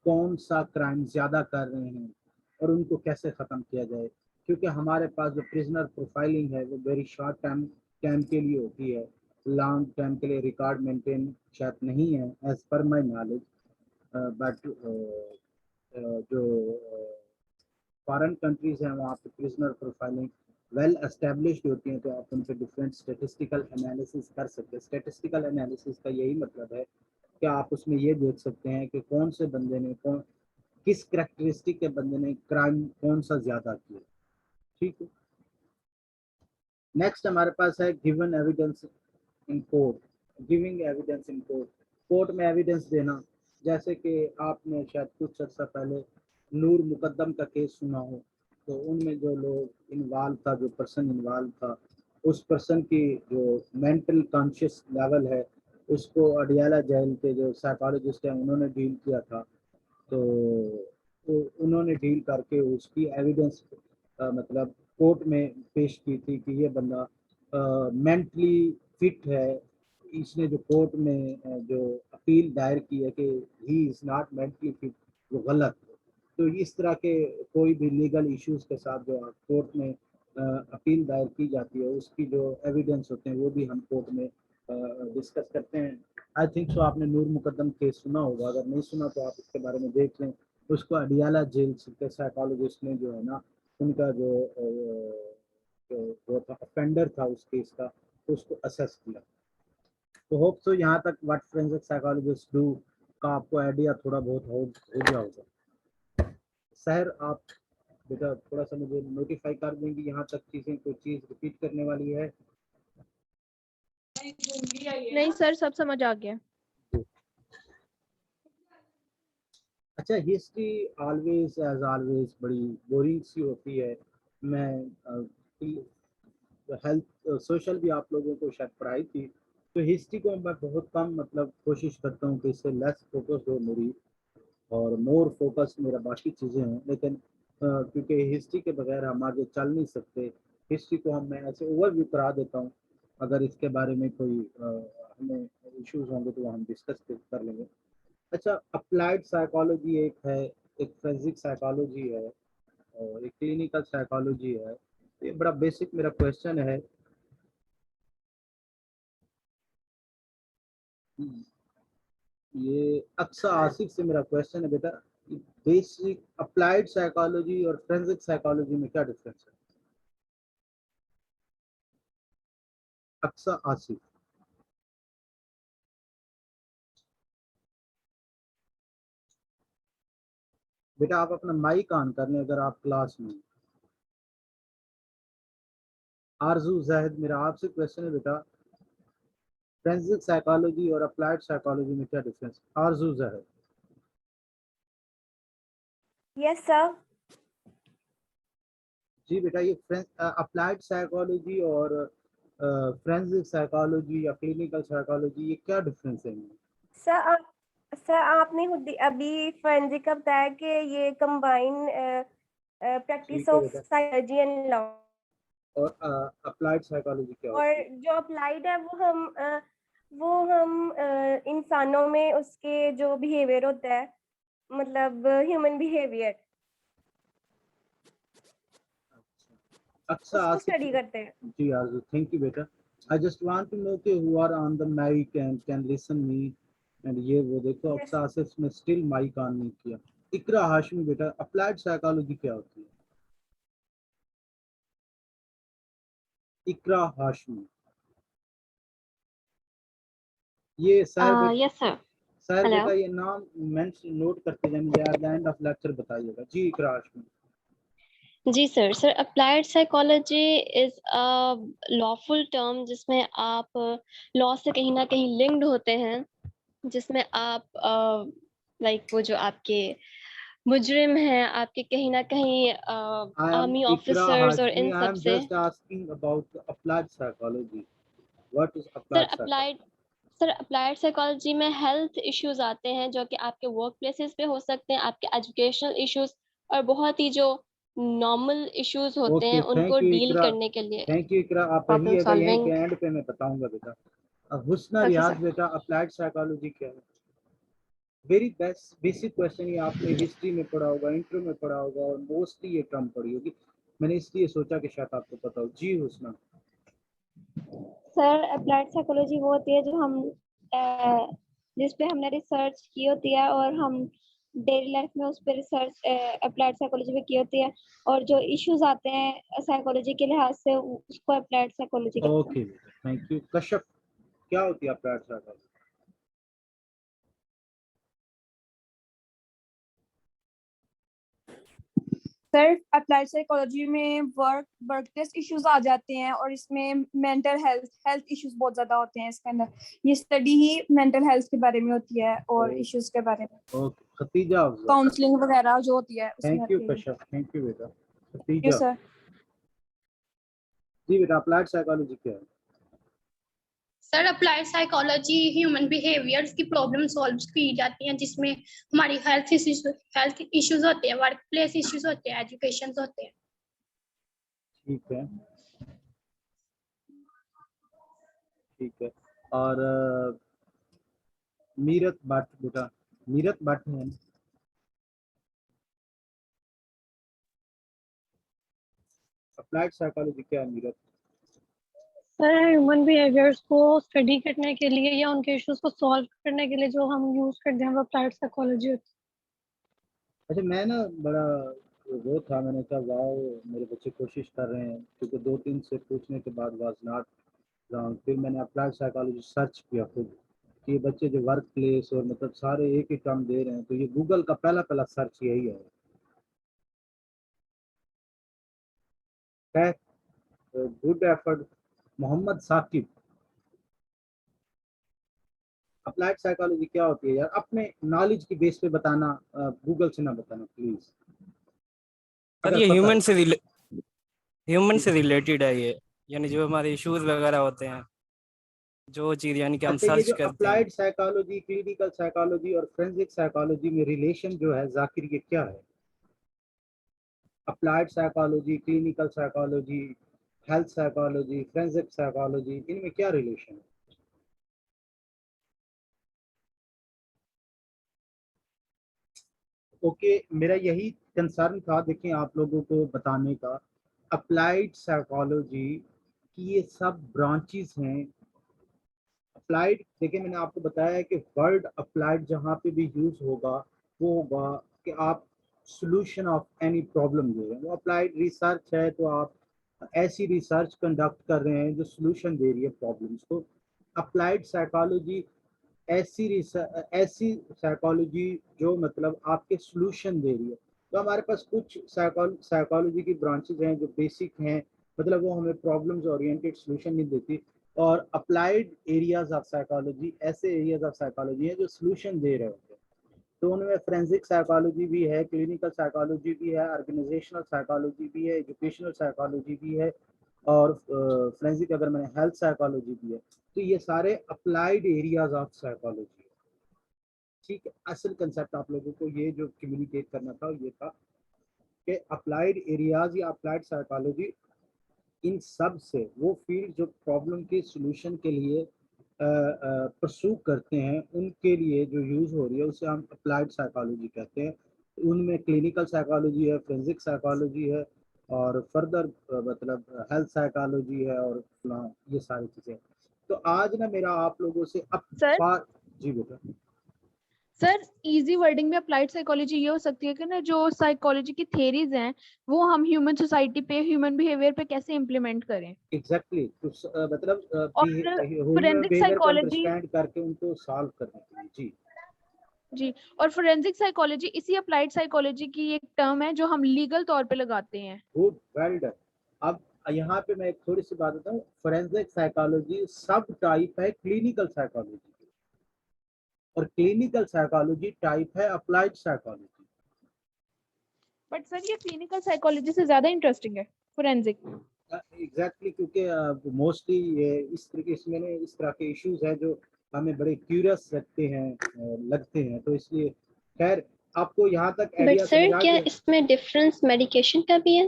कौन सा क्राइम ज़्यादा कर रहे हैं और उनको कैसे ख़त्म किया जाए। क्योंकि हमारे पास जो प्रिजनर प्रोफाइलिंग है वो वेरी शॉर्ट टाइम के लिए होती है, लॉन्ग टाइम के लिए रिकॉर्ड मेंटेन शायद नहीं है as per my knowledge. But जो फॉरेन कंट्रीज हैं वहाँ पे प्रिजनर प्रोफाइलिंग वेल एस्टेब्लिश्ड होती हैं, तो आप उन पर डिफरेंट स्टेटिस्टिकल एनालिसिस कर सकते हैं। स्टेटिस्टिकल एनालिसिस का यही मतलब है कि आप उसमें ये देख सकते हैं कि कौन से बंदे ने किस करेक्टरिस्टिक के बंदे ने क्राइम कौन सा ज़्यादा किया। ठीक है, नेक्स्ट हमारे पास है given evidence in court. Giving evidence in court, court में एविडेंस देना। जैसे कि आपने शायद कुछ अर्सा पहले नूर मुकद्दम का केस सुना हो, तो उनमें जो लोग इन्वॉल्व था, जो पर्सन इन्वॉल्व था, उस पर्सन की जो मेंटल कॉन्शियस लेवल है उसको अडियाला जेल के जो साइकोलॉजिस्ट हैं उन्होंने डील किया था। तो उन्होंने डील करके उसकी एविडेंस मतलब कोर्ट में पेश की थी कि ये बंदा मेंटली फिट है। इसने जो कोर्ट में जो अपील दायर की है कि he is not mentally fit, वो गलत है। तो इस तरह के कोई भी लीगल इश्यूज के साथ जो कोर्ट में अपील दायर की जाती है उसकी जो एविडेंस होते हैं वो भी हम कोर्ट में डिस्कस करते हैं। आई थिंक सो आपने नूर मुकद्दम केस सुना होगा, अगर नहीं सुना तो आप इसके बारे में देख लें। उसको अडियाला जेल के साइकोलॉजिस्ट ने जो है ना उनका जो वो था ऑफेंडर था उस केस का, उसको असेस किया। तो होप सो यहाँ तक व्हाट फोरेंसिक साइकोलॉजिस्ट डू का आपको आइडिया थोड़ा बहुत हो गया होगा। सर आप बेटा थोड़ा सा मुझे नोटिफाई कर देंगे यहाँ तक चीज़ें, कोई चीज़ रिपीट करने वाली है? नहीं सर, सब समझ आ गया। अच्छा, हिस्ट्री ऑलवेज एज ऑलवेज बड़ी बोरिंग सी होती है। मैं हेल्थ सोशल भी आप लोगों को शायद पढ़ाई थी, तो हिस्ट्री को मैं बहुत कम मतलब कोशिश करता हूँ कि इससे लेस फोकस हो मेरी और मोर फोकस मेरा बाकी चीज़ें हों। लेकिन क्योंकि हिस्ट्री के बगैर हम आगे चल नहीं सकते, हिस्ट्री को मैं ऐसे ओवरव्यू करा देता हूँ। अगर इसके बारे में कोई हमें इश्यूज होंगे तो हम डिस्कस कर लेंगे। अच्छा, अप्लाइड साइकोलॉजी एक है, एक फोरेंसिक साइकोलॉजी है और एक क्लिनिकल साइकोलॉजी है। ये बड़ा बेसिक मेरा क्वेश्चन है। ये अक्सर आसिफ से मेरा क्वेश्चन है बेटा, बेसिक अप्लाइड साइकोलॉजी और फोरेंसिक साइकोलॉजी में क्या डिफरेंस है? अक्सर आसिफ। बेटा आप अपना माइक ऑन कर लें अगर आप क्लास में। आरजू जाहिद, मेरा आपसे क्वेश्चन है बेटा, फोरेंसिक साइकोलॉजी और अप्लाइड साइकोलॉजी में क्या डिफरेंस है? आरजू जाहिद। Yes sir. जी बेटा, ये अप्लाइड साइकोलॉजी और फोरेंसिक साइकोलॉजी या क्लिनिकल साइकोलॉजी, ये क्या डिफरेंस है? सर आपने खुद अभी फोरेंसिक का बताया कि ये combine practice of psychology and law, और अप्लाइड साइकोलॉजी क्या और होती है? जो अप्लाइड है वो हम इंसानों में उसके जो बिहेवियर होता है, मतलब ह्यूमन बिहेवियर, अच्छा उसको आसिफ स्टडी करते हैं। जी आरजू, थैंक यू बेटा। I just want to know कि who are on the mic and can listen me and ये वो देखो यस अक्सर आसिफ ने स्टिल माइक ऑन नहीं किया। इकरा हाशमी बेटा, अप्लाइड साइकोलॉजी क्या होती है? इकरा हाशमी, ये sir yes sir. Sir hello. बेटा ये नाम मेंशन नोट करते जाए, मुझे at the end of lecture बताइएगा। जी इकरा हाशमी। जी sir. Sir applied psychology is a lawful term जिसमें आप लॉ से कहीं ना कहीं लिंक्ड होते हैं, जिसमें आप लाइक वो जो आपके मुजरिम हैं, आपके कहीं ना कहीं I am army Ikra officers और Hashmi. इन I सब am से। just asking about the applied psychology. What is sir applied psychology? Applied psychology में हेल्थ इश्यूज आते हैं जो कि आपके वर्क प्लेसेस पे हो सकते हैं, आपके एजुकेशनल इश्यूज और बहुत ही जो नॉर्मल इश्यूज होते हैं Okay, उनको thank you डील Ikra. करने के लिए। Thank you Ikra. आप प्रॉब्लम पढ़िएगा, यहीं सॉल्विंग। पे एंड पे मैं बताऊंगा बेटा। हुस्ना ओके रियाज सर। बेटा, अप्लाइड साइकोलॉजी क्या है? वेरी बेस्ट बेसिक क्वेश्चन, ये आपने हिस्ट्री में पढ़ा होगा, इंटर में पढ़ा होगा और मोस्टली ये टर्म पढ़ी होगी। मैंने इसलिए सोचा कि शायद आपको पता हो। जी हुस्ना। सर अप्लाइड साइकोलॉजी वो होती है जो हम जिस पे हमने रिसर्च की होती है और हम डेली लाइफ में उस पर रिसर्च अप्लाइड साइकोलॉजी पे की होती है, और जो इश्यूज आते हैं साइकोलॉजी के लिहाज से उसको अप्लाइड साइकोलॉजी कहते हैं। ओके बेटा, थैंक यू। कश्यप, क्या होती है applied psychology? Sir applied psychology में वर्क प्लेस इश्यूज आ जाते हैं और इसमें मेंटल हेल्थ इश्यूज बहुत ज्यादा होते हैं इसके अंदर। ये स्टडी ही मेंटल हेल्थ के बारे में होती है और इश्यूज के बारे में, ओके खतीजा अफजल, काउंसलिंग वगैरह जो होती है उसमें थैंक यू आती है। कश्यप, थैंक यू बेटा। Yes Khatija sir. जी बेटा, अप्लाइड साइकोलॉजी क्या है? Sir applied psychology human behaviours की प्रॉब्लम सॉल्व की जाती हैं, जिसमें हमारी हेल्थ इश्यूज होते हैं, वर्क प्लेस इश्यूज होते हैं, एजुकेशन होते हैं। ठीक है, ठीक है। और मीरत भट्ट बेटा, मीरत भट्ट है। अप्लाइड साइकोलॉजी क्या है मीरत? सर ह्यूमन बिहेवियर्स को स्टडी करने के लिए या उनके इश्यूज को सॉल्व करने के लिए जो हम यूज करते हैं वो अप्लाइड साइकोलॉजी होती है। अच्छा, मैं ना बड़ा वो था, मैंने कहा वाओ मेरे बच्चे कोशिश कर रहे हैं, क्योंकि 2-3 से पूछने के बाद वाज नॉट रॉन्ग। फिर मैंने अप्लाइड साइकोलॉजी सर्च किया खुद कि ये बच्चे जो वर्क प्लेस और मतलब सारे एक ही टर्म दे रहे हैं, तो ये गूगल का पहला सर्च यही है। Good effort Mohammad Saqib. Applied psychology क्या होती है यार? अपने नॉलेज की बेस पे बताना, गूगल से ना बताना प्लीज। सर ये ह्यूमन से रिलेटेड है ये, यानी जो हमारे इश्यूज वगैरह होते हैं, जो चीज यानी कि हम अच्छा, ये सर्च जो करते हैं। अप्लाइड साइकोलॉजी, क्लिनिकल साइकोलॉजी और फोरेंसिक साइकोलॉजी में रिलेशन जो है जाकिर, ये क्या है? Applied psychology, clinical psychology, health psychology, forensic psychology, इनमें क्या रिलेशन है? ओके, मेरा यही कंसर्न था, देखें आप लोगों को बताने का। अप्लाइड साइकोलॉजी की ये सब ब्रांचेस हैं। अप्लाइड, देखिए मैंने आपको बताया है कि वर्ड अप्लाइड जहाँ पे भी यूज होगा वो होगा कि आप सॉल्यूशन ऑफ एनी प्रॉब्लम जो है वो अप्लाइड रिसर्च है, तो आप ऐसी रिसर्च कंडक्ट कर रहे हैं जो सॉल्यूशन दे रही है प्रॉब्लम्स को। अप्लाइड साइकोलॉजी ऐसी साइकोलॉजी जो मतलब आपके सॉल्यूशन दे रही है। तो हमारे पास कुछ साइकोलॉजी की ब्रांचेस हैं जो बेसिक हैं, मतलब वो हमें प्रॉब्लम्स ओरिएंटेड सॉल्यूशन नहीं देती। और अप्लाइड एरियाज ऑफ साइकोलॉजी ऐसे एरियाज ऑफ साइकोलॉजी हैं जो सॉल्यूशन दे रहे होते हैं। तो उनमें फोरेंसिक साइकोलॉजी भी है, क्लिनिकल साइकोलॉजी भी है, ऑर्गेनाइजेशनल साइकोलॉजी भी है, एजुकेशनल साइकोलॉजी भी है, और फोरेंसिक अगर मैंने हेल्थ साइकोलॉजी भी है। तो ये सारे अप्लाइड एरियाज ऑफ साइकोलॉजी है। ठीक है, असल कंसेप्ट आप लोगों को ये जो कम्युनिकेट करना था ये था कि अप्लाइड एरियाज या अप्लाइड साइकोलॉजी, इन सब से वो फील्ड जो प्रॉब्लम के सॉल्यूशन के लिए परसू करते हैं, उनके लिए जो यूज़ हो रही है उसे हम अप्लाइड साइकोलॉजी कहते हैं। उनमें क्लिनिकल साइकोलॉजी है, फोरेंसिक साइकोलॉजी है, और फर्दर मतलब हेल्थ साइकोलॉजी है, और ये सारी चीज़ें। तो आज ना मेरा आप लोगों से सर जी बेटा। सर इजी वर्डिंग में अप्लाइड साइकोलॉजी ये हो सकती है कि ना जो साइकोलॉजी की थ्योरीज हैं वो हम ह्यूमन सोसाइटी पे, ह्यूमन बिहेवियर पे कैसे इम्प्लीमेंट करें। एग्जैक्टली तो मतलब और ह्यूमन फोरेंसिक बिहेवियर को साइकोलॉजी, अंडरस्टैंड करके उनको सॉल्व करने के लिए। जी जी, और फोरेंसिक साइकोलॉजी इसी अप्लाइड साइकोलॉजी की एक टर्म है जो हम लीगल तौर पे लगाते हैं। Good, well done. अब यहाँ पे मैं एक थोड़ी सी बात बताऊँ, फोरेंसिक साइकोलॉजी सब टाइप है क्लिनिकल साइकोलॉजी की, और क्लिनिकल साइकोलॉजी टाइप है अप्लाइड साइकोलॉजी। बट सर ये क्लिनिकल साइकोलॉजी से ज्यादा इंटरेस्टिंग है फोरेंसिक। एग्जैक्टली, क्योंकि मोस्टली ये इस तरीके इसमें इस तरह के इश्यूज हैं जो हमें बड़े क्यूरियस लगते हैं, तो इसलिए खैर आपको यहाँ तक बट आइडिया सर समझ आ क्या गया? इसमें डिफरेंस मेडिकेशन का भी है?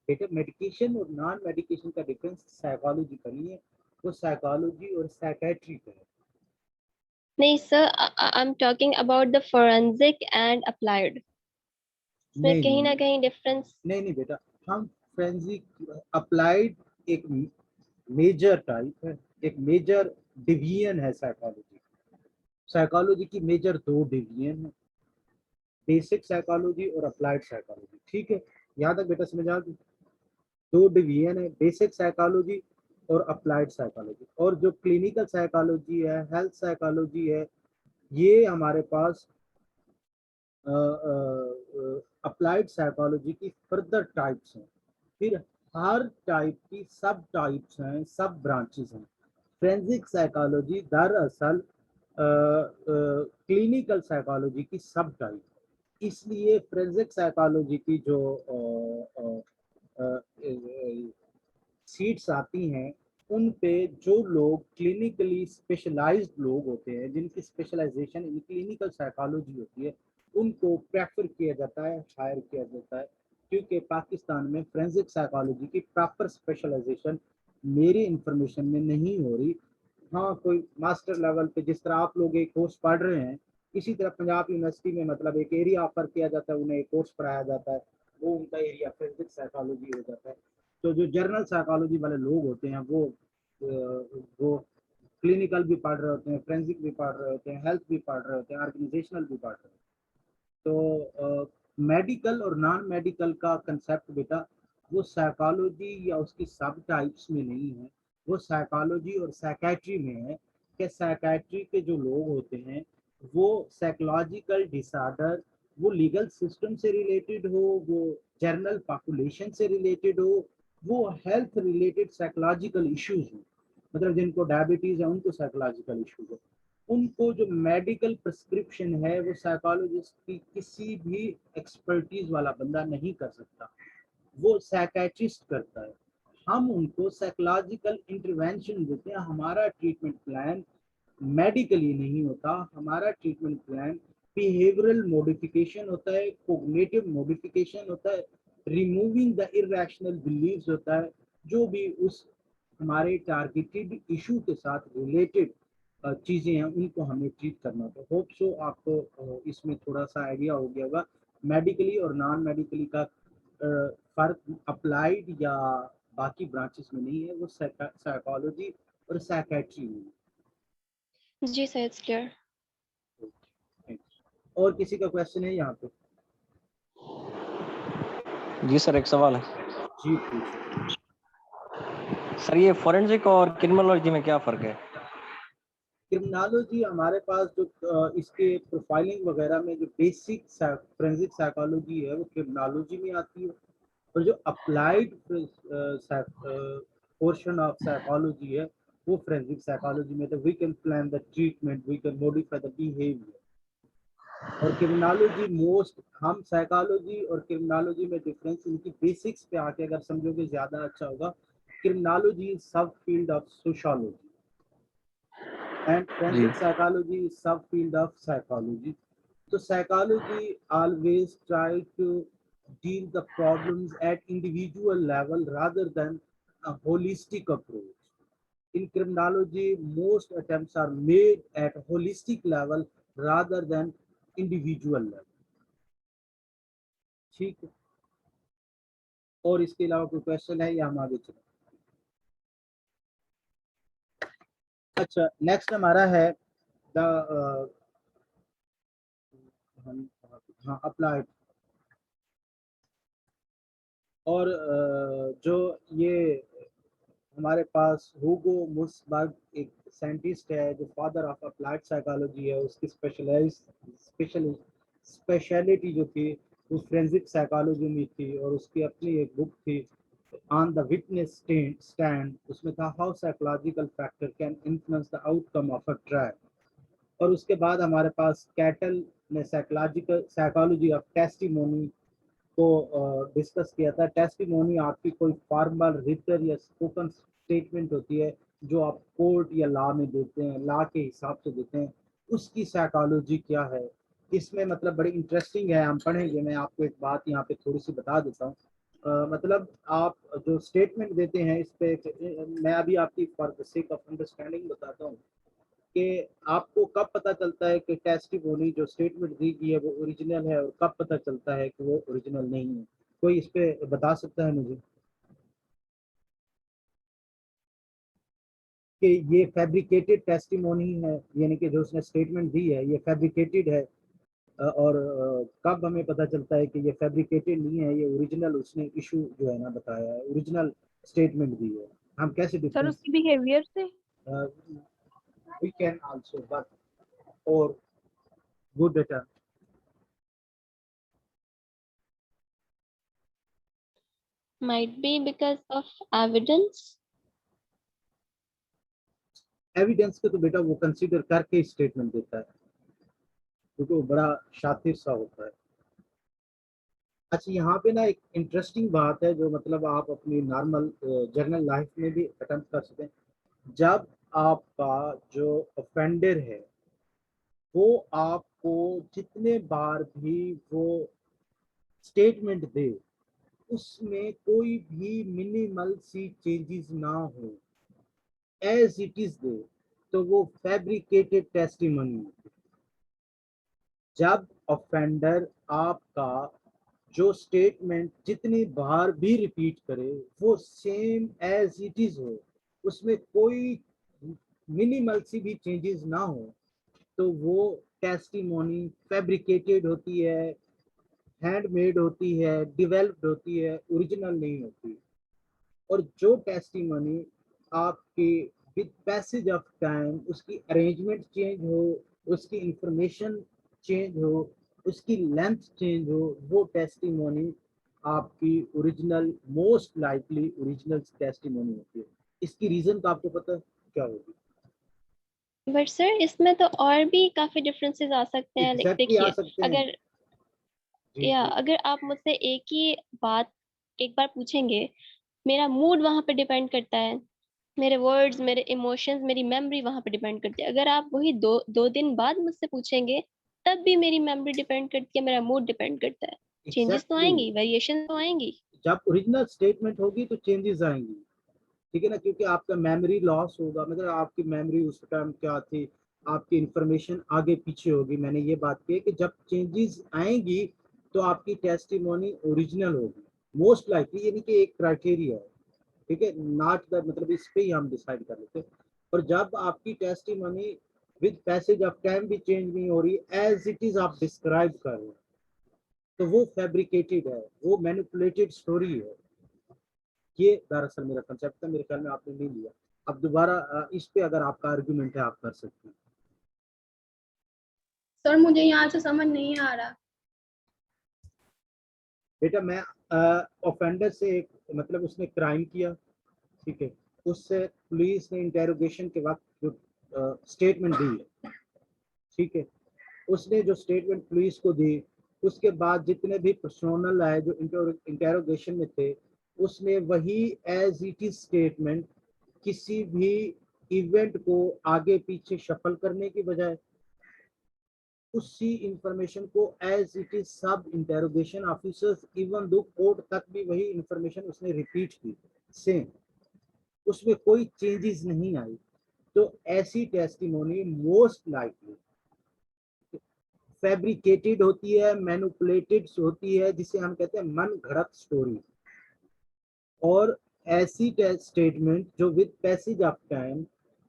बेटा मेडिकेशन और नॉन मेडिकेशन का डिफरेंस साइकोलॉजी का नहीं है, वो साइकोलॉजी और साइकेट्री का है। नहीं sir, I am talking about the forensic and applied. इसमें नहीं कहीं ना नहीं कहीं डिफरेंस। नहीं बेटा, हम फोरेंसिक अप्लाइड एक मेजर टाइप है, एक मेजर डिवीजन है साइकोलॉजी। साइकोलॉजी की मेजर 2 डिवीजन है, बेसिक साइकोलॉजी और अप्लाइड साइकोलॉजी। ठीक है, यहाँ तक बेटा समझ आ गई? 2 डिवीजन है, बेसिक साइकोलॉजी और अप्लाइड साइकोलॉजी। और जो क्लिनिकल साइकोलॉजी है, हेल्थ साइकोलॉजी है, ये हमारे पास अप्लाइड साइकोलॉजी की फर्दर टाइप्स हैं, फिर हर टाइप की सब टाइप्स हैं, सब ब्रांचेस हैं। फोरेंसिक साइकोलॉजी दरअसल क्लिनिकल साइकोलॉजी की सब टाइप, इसलिए फोरेंसिक साइकोलॉजी की जो सीट्स आती हैं उन पे जो लोग क्लिनिकली स्पेशलाइज्ड लोग होते हैं, जिनकी स्पेशलाइजेशन इन क्लिनिकल साइकोलॉजी होती है, उनको प्रेफर किया जाता है, हायर किया जाता है, क्योंकि पाकिस्तान में फोरेंसिक साइकोलॉजी की प्रॉपर स्पेशलाइजेशन मेरी इंफॉर्मेशन में नहीं हो रही। हाँ, कोई मास्टर लेवल पे जिस तरह आप लोग एक कोर्स पढ़ रहे हैं, इसी तरह पंजाब यूनिवर्सिटी में मतलब एक एरिया ऑफर किया जाता है, उन्हें एक कोर्स पढ़ाया जाता है, वो उनका एरिया फोरेंसिक साइकोलॉजी हो जाता है। तो जो जर्नल साइकोलॉजी वाले लोग होते हैं वो क्लिनिकल भी पढ़ रहे होते हैं, फोरेंसिक भी पढ़ रहे होते हैं, हेल्थ भी पढ़ रहे होते हैं, ऑर्गेनाइजेशनल भी पढ़ रहे होते हैं। तो मेडिकल और नॉन मेडिकल का कंसेप्ट बेटा वो साइकोलॉजी या उसकी सब टाइप्स में नहीं है, वो साइकोलॉजी और साइकेट्री में है कि साइकेट्री के जो लोग होते हैं वो साइकोलॉजिकल डिसऑर्डर, वो लीगल सिस्टम से रिलेटेड हो, वो जनरल पॉपुलेशन से रिलेटेड हो, वो हेल्थ रिलेटेड साइकोलॉजिकल इश्यूज हो, मतलब जिनको डायबिटीज है उनको साइकोलॉजिकल इश्यूज हो, उनको जो मेडिकल प्रिस्क्रिप्शन है वो साइकोलॉजिस्ट की किसी भी एक्सपर्टीज वाला बंदा नहीं कर सकता, वो साइकेट्रिस्ट करता है। हम उनको साइकोलॉजिकल इंटरवेंशन देते हैं। हमारा ट्रीटमेंट प्लान मेडिकली नहीं होता, हमारा ट्रीटमेंट प्लान बिहेवियरल मॉडिफिकेशन होता है, कोग्निटिव मॉडिफिकेशन होता है, रिमूविंग द इरेशनल बिलीव्स होता है, जो भी उस हमारे टारगेटेड इशू के साथ रिलेटेड चीज़ें हैं उनको हमें ट्रीट करना होता है। होप सो आपको इसमें थोड़ा सा आइडिया हो गया होगा मेडिकली और नॉन मेडिकली का फर्क अप्लाइड या बाकी ब्रांचेस में नहीं है, वो साइकोलॉजी और साइकेट्री में है। जी सर, इट्स क्लियर। और किसी का क्वेश्चन है यहाँ पे? जी सर, एक सवाल है जी पूछिए। सर, ये फोरेंसिक और क्रिमिनोलॉजी में क्या फर्क है? क्रिमिनोलॉजी हमारे पास जो इसके प्रोफाइलिंग वगैरह में जो बेसिक फोरेंसिक साइकोलॉजी है वो क्रिमिनोलॉजी में आती है, और जो अप्लाइड पोर्शन ऑफ साइकोलॉजी है वो फोरेंसिक साइकोलॉजी में। तो we can plan the treatment, we can modify the behaviour. और क्रिमिनोलॉजी मोस्ट, हम साइकोलॉजी और क्रिमिनोलॉजी में डिफरेंस इनकी बेसिक्स पे आके अगर समझोगे ज़्यादा अच्छा होगा। Criminology sub field of sociology and forensic psychology is subfield of psychology. So psychology always try to deal the problems at individual level rather than a holistic approach. In criminology, most attempts are made at holistic level rather than individual level. ठीक है, और इसके अलावा कोई question है या हम आगे चलें? अच्छा, नेक्स्ट हमारा है द हाँ अप्लाइड। और जो ये हमारे पास हुगो मुसबर्ग एक साइंटिस्ट है जो फादर ऑफ अप्लाइड साइकोलॉजी है, उसकी स्पेशलिटी जो थी वो फोरेंसिक साइकोलॉजी में थी, और उसकी अपनी एक बुक थी ऑन द विटनेस स्टैंड, उसमें था how psychological factor can influence the outcome of a trial. और उसके बाद हमारे पास कैटल ने साइकोलॉजी ऑफ टेस्टिमोनी को डिस्कस किया था। टेस्टिमोनी आपकी कोई फॉर्मल रिटन या स्पोकन स्टेटमेंट होती है जो आप कोर्ट या लॉ में देते हैं, लॉ के हिसाब से देते हैं, उसकी साइकोलॉजी क्या है। इसमें मतलब बड़ी इंटरेस्टिंग है, हम पढ़ेंगे। मैं आपको एक बात यहाँ पे थोड़ी सी बता देता हूँ। मतलब आप जो स्टेटमेंट देते हैं इस पे मैं अभी आपकी for the sake of understanding बताता हूँ कि आपको कब पता चलता है कि टेस्टिमोनी जो स्टेटमेंट दी गई है वो ओरिजिनल है, और कब पता चलता है कि वो ओरिजिनल नहीं है। कोई इस पे बता सकता है मुझे कि ये फैब्रिकेटेड टेस्टिमोनी है, यानी कि जो उसने स्टेटमेंट दी है ये फैब्रिकेटेड है, और कब हमें पता चलता है कि ये फैब्रिकेटेड नहीं है, ये ओरिजिनल उसने इशू जो है ना बताया है, ओरिजिनल स्टेटमेंट दी है। हम कैसे सर डिफरेंस उसकी बिहेवियर से we can also but or good data Might be because of evidence. Evidence को तो बेटा वो कंसीडर करके स्टेटमेंट देता है, क्योंकि वो बड़ा शातिर सा होता है। अच्छा, यहाँ पे ना एक इंटरेस्टिंग बात है जो मतलब आप अपनी नॉर्मल जर्नल लाइफ में भी अटेम्प्ट कर सकते हैं। जब आपका जो ऑफेंडर है वो आपको जितने बार भी वो स्टेटमेंट दे उसमें कोई भी मिनिमल सी चेंजेस ना हो, एज इट इज दे, तो वो फैब्रिकेटेड टेस्टिमनी है। जब ऑफेंडर आपका जो स्टेटमेंट जितनी बार भी रिपीट करे वो सेम एज इट इज हो, उसमें कोई मिनिमल सी भी चेंजेस ना हो, तो वो टेस्टिमोनी फैब्रिकेटेड होती है, हैंडमेड होती है, डेवलप्ड होती है, ओरिजिनल नहीं होती। और जो टेस्टिमोनी आपके विद पैसेज ऑफ टाइम उसकी अरेंजमेंट चेंज हो, उसकी इंफॉर्मेशन चेंज हो, उसकी लेंथ चेंज हो, वो टेस्टिमोनी आपकी original, most likely original testimony होती है। इसकी रीजन तो आपको पता है क्या होगी? बट सर इसमें तो और भी काफी डिफरेंसेस आ सकते हैं। एग्जैक्टली आ देखिए सकते हैं। अगर जी, जी। अगर आप मुझसे एक ही बात एक बार पूछेंगे, मेरा मूड वहां पे डिपेंड करता है, मेरे वर्ड्स, मेरे इमोशंस, मेरी मेमोरी वहां पे डिपेंड करती है। अगर आप वही दो दिन बाद मुझसे पूछेंगे तब भी मेरी मेमोरी डिपेंड करती है, मेरा मूड डिपेंड करता है। चेंजेस तो एग्जैक्टली आएंगी, वेरिएशन तो आएंगी। जब ओरिजिनल स्टेटमेंट होगी तो चेंजेस आएंगी, ठीक है ना, क्योंकि आपका मेमोरी लॉस होगा, मतलब आपकी मेमोरी उस टाइम क्या थी, आपकी इंफॉर्मेशन आगे पीछे होगी। मैंने ये बात की कि जब चेंजेस आएंगी तो आपकी टेस्टिमोनी ओरिजिनल होगी, मोस्ट लाइकली, यानी कि एक क्राइटेरिया है, ठीक है, नॉट द, मतलब इस पे ही हम डिसाइड कर लेते हैं। और जब आपकी testimony with passage of time भी चेंज नहीं हो रही, एज इट इज आप डिस्क्राइब कर रहे हैं, तो वो फैब्रिकेटेड है, वो मैनिपुलेटेड स्टोरी है। ये दरअसल मेरा कंसेप्ट था, मेरे ख्याल में आपने नहीं लिया। अब दोबारा इस पे अगर आपका आर्गुमेंट है आप कर सकते हैं। सर मुझे यहाँ से समझ नहीं आ रहा। बेटा मैं ऑफेंडर से एक, मतलब उसने क्राइम किया, ठीक है, उससे पुलिस ने इंटेरोगेशन के वक्त जो स्टेटमेंट दी है, ठीक है, उसने जो स्टेटमेंट पुलिस को दी, उसके बाद जितने भी पर्सोनल आए जो इंटेरोगेशन में थे, उसने वही एज इट इज स्टेटमेंट किसी भी इवेंट को आगे पीछे शफल करने की बजाय उसी इंफॉर्मेशन को एज इट इज सब interrogation officers, even though court तक भी वही इंफॉर्मेशन उसने रिपीट की सेम, उसमें कोई चेंजेस नहीं आई। तो ऐसी टेस्टिमोनी मोस्ट लाइकली फैब्रिकेटेड होती है, मैनिपुलेटेड होती है, जिसे हम कहते हैं मन घड़त स्टोरी। और ऐसी स्टेटमेंट जो with passage of time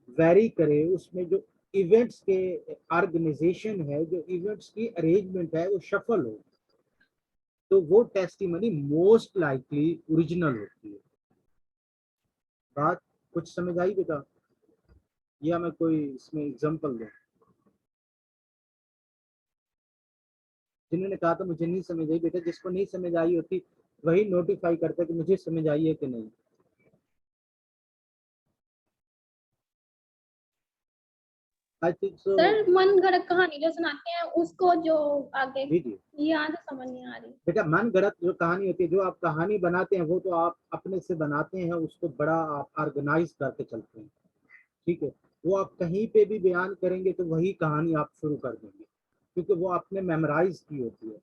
very करे, उसमें जो इवेंट्स के ऑर्गेनाइजेशन है, जो इवेंट्स की अरेंजमेंट है वो शफल हो, तो वो टेस्टिमनी मोस्ट लाइकली ओरिजिनल होती है। बात कुछ समझ आई बेटा, या मैं कोई इसमें एग्जांपल दूं? जिन्होंने कहा था मुझे नहीं समझ आई, बेटा जिसको नहीं समझ आई होती वही नोटिफाई करता कि मुझे समझ आई है कि नहीं। I think so. सर मन गढ़ंत कहानी जो सुनाते हैं उसको जो आगे जी जी यहाँ से समझ नहीं आ रही। बेटा, मन गढ़ंत जो कहानी होती है, जो आप कहानी बनाते हैं वो तो आप अपने से बनाते हैं, उसको बड़ा आप ऑर्गेनाइज करके चलते हैं, ठीक है, वो आप कहीं पे भी बयान करेंगे तो वही कहानी आप शुरू कर देंगे, क्योंकि वो आपने मेमोराइज की होती है।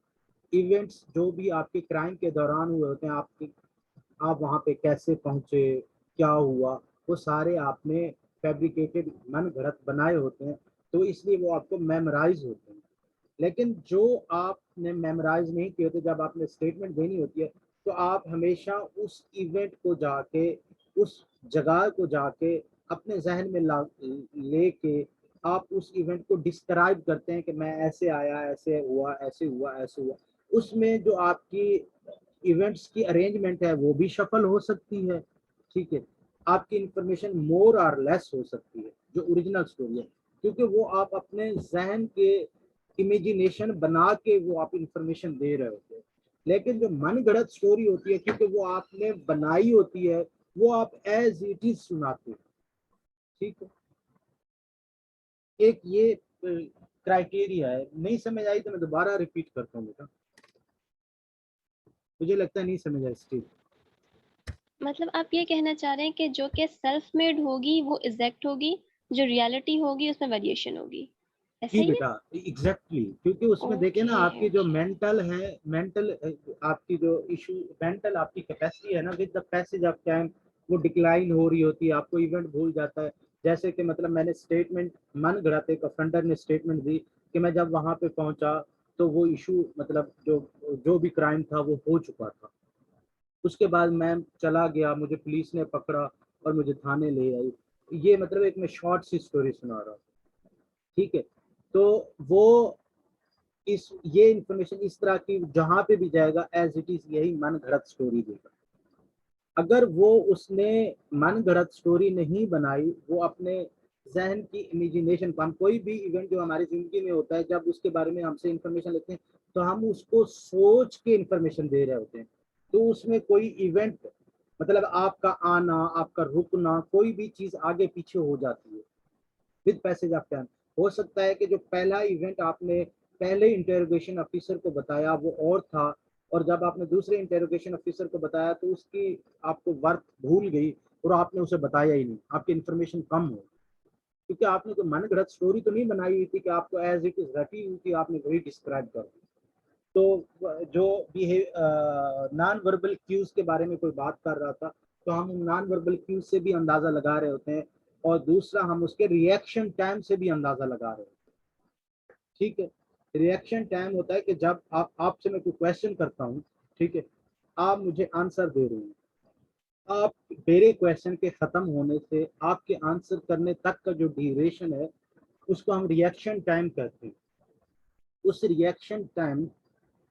इवेंट्स जो भी आपके क्राइम के दौरान हुए होते हैं, आप वहाँ पे कैसे पहुँचे, क्या हुआ, वो सारे आपने फैब्रिकेटेड मन घड़त बनाए होते हैं, तो इसलिए वो आपको मेमोराइज होते हैं। लेकिन जो आपने मेमोराइज नहीं किए होते, जब आपने स्टेटमेंट देनी होती है तो आप हमेशा उस इवेंट को जाके, उस जगह को जाके अपने जहन में लेके आप उस इवेंट को डिस्क्राइब करते हैं कि मैं ऐसे आया, ऐसे हुआ, ऐसे हुआ, ऐसे हुआ। उसमें जो आपकी इवेंट्स की अरेंजमेंट है वो भी शफल हो सकती है, ठीक है, आपकी इंफॉर्मेशन मोर और लेस हो सकती है जो ओरिजिनल स्टोरी है, क्योंकि वो आप अपने जहन के इमेजिनेशन बना के वो आप इंफॉर्मेशन दे रहे होते हैं। लेकिन जो मन गढ़ंत स्टोरी होती है, क्योंकि वो आपने बनाई होती है, वो आप एज इट इज सुनाते हो। ठीक है, एक ये क्राइटेरिया है। नहीं समझ आई तो मैं दोबारा रिपीट करता हूँ बेटा, मुझे लगता है नहीं समझ आई स्टिल। मतलब आप ये कहना चाह रहे हैं कि जो कि सेल्फ मेड होगी वो एग्जैक्ट होगी, जो रियलिटी होगी उसमें वेरिएशन होगी, ऐसा जी ही है? बेटा, एग्जैक्टली, क्योंकि उसमें देखे ना ओके आपकी जो ओके। मेंटल है, मेंटल आपकी जो इशू, मेंटल आपकी कैपेसिटी है ना, with the passage of time वो डिक्लाइन हो रही होती है, आपको इवेंट भूल जाता है। जैसे कि मतलब मैंने स्टेटमेंट मन गढ़ाते एक ऑफेंडर ने स्टेटमेंट दी कि मैं जब वहां पे पहुंचा तो वो इशू मतलब जो भी क्राइम था वो हो चुका था। उसके बाद मैं चला गया, मुझे पुलिस ने पकड़ा और मुझे थाने ले आई। ये मतलब एक मैं शॉर्ट सी स्टोरी सुना रहा हूँ। ठीक है, तो वो इस ये इंफॉर्मेशन इस तरह की जहां पे भी जाएगा एज इट इज यही मन घड़त स्टोरी देगा। अगर वो उसने मन घड़त स्टोरी नहीं बनाई, वो अपने जहन की इमेजिनेशन को, हम कोई भी इवेंट जो हमारी जिंदगी में होता है जब उसके बारे में हमसे इंफॉर्मेशन लेते हैं तो हम उसको सोच के इंफॉर्मेशन दे रहे होते हैं। तो उसमें कोई इवेंट मतलब आपका आना, आपका रुकना, कोई भी चीज आगे पीछे हो जाती है विद पैसेज ऑफ टाइम। हो सकता है कि जो पहला इवेंट आपने पहले इंटेरोगेशन ऑफिसर को बताया वो और था, और जब आपने दूसरे इंटेरोगेशन ऑफिसर को बताया तो उसकी आपको वर्थ भूल गई और आपने उसे बताया ही नहीं, आपकी इन्फॉर्मेशन कम हो, क्योंकि आपने कोई मन गढ़ंत स्टोरी तो नहीं बनाई हुई थी कि आपको एज इट इज रटी हुई थी, आपने वही डिस्क्राइब कर दी। तो जो नॉन वर्बल क्यूज के बारे में कोई बात कर रहा था, तो हम नॉन वर्बल क्यूज से भी अंदाजा लगा रहे होते हैं, और दूसरा हम उसके रिएक्शन टाइम से भी अंदाजा लगा रहे होते हैं। ठीक है, रिएक्शन टाइम होता है कि जब आपसे मैं कोई क्वेश्चन करता हूँ, ठीक है, आप मुझे आंसर दे रहे हैं, आप मेरे क्वेश्चन के खत्म होने से आपके आंसर करने तक का जो ड्यूरेशन है उसको हम रिएक्शन टाइम कहते हैं। उस रिएक्शन टाइम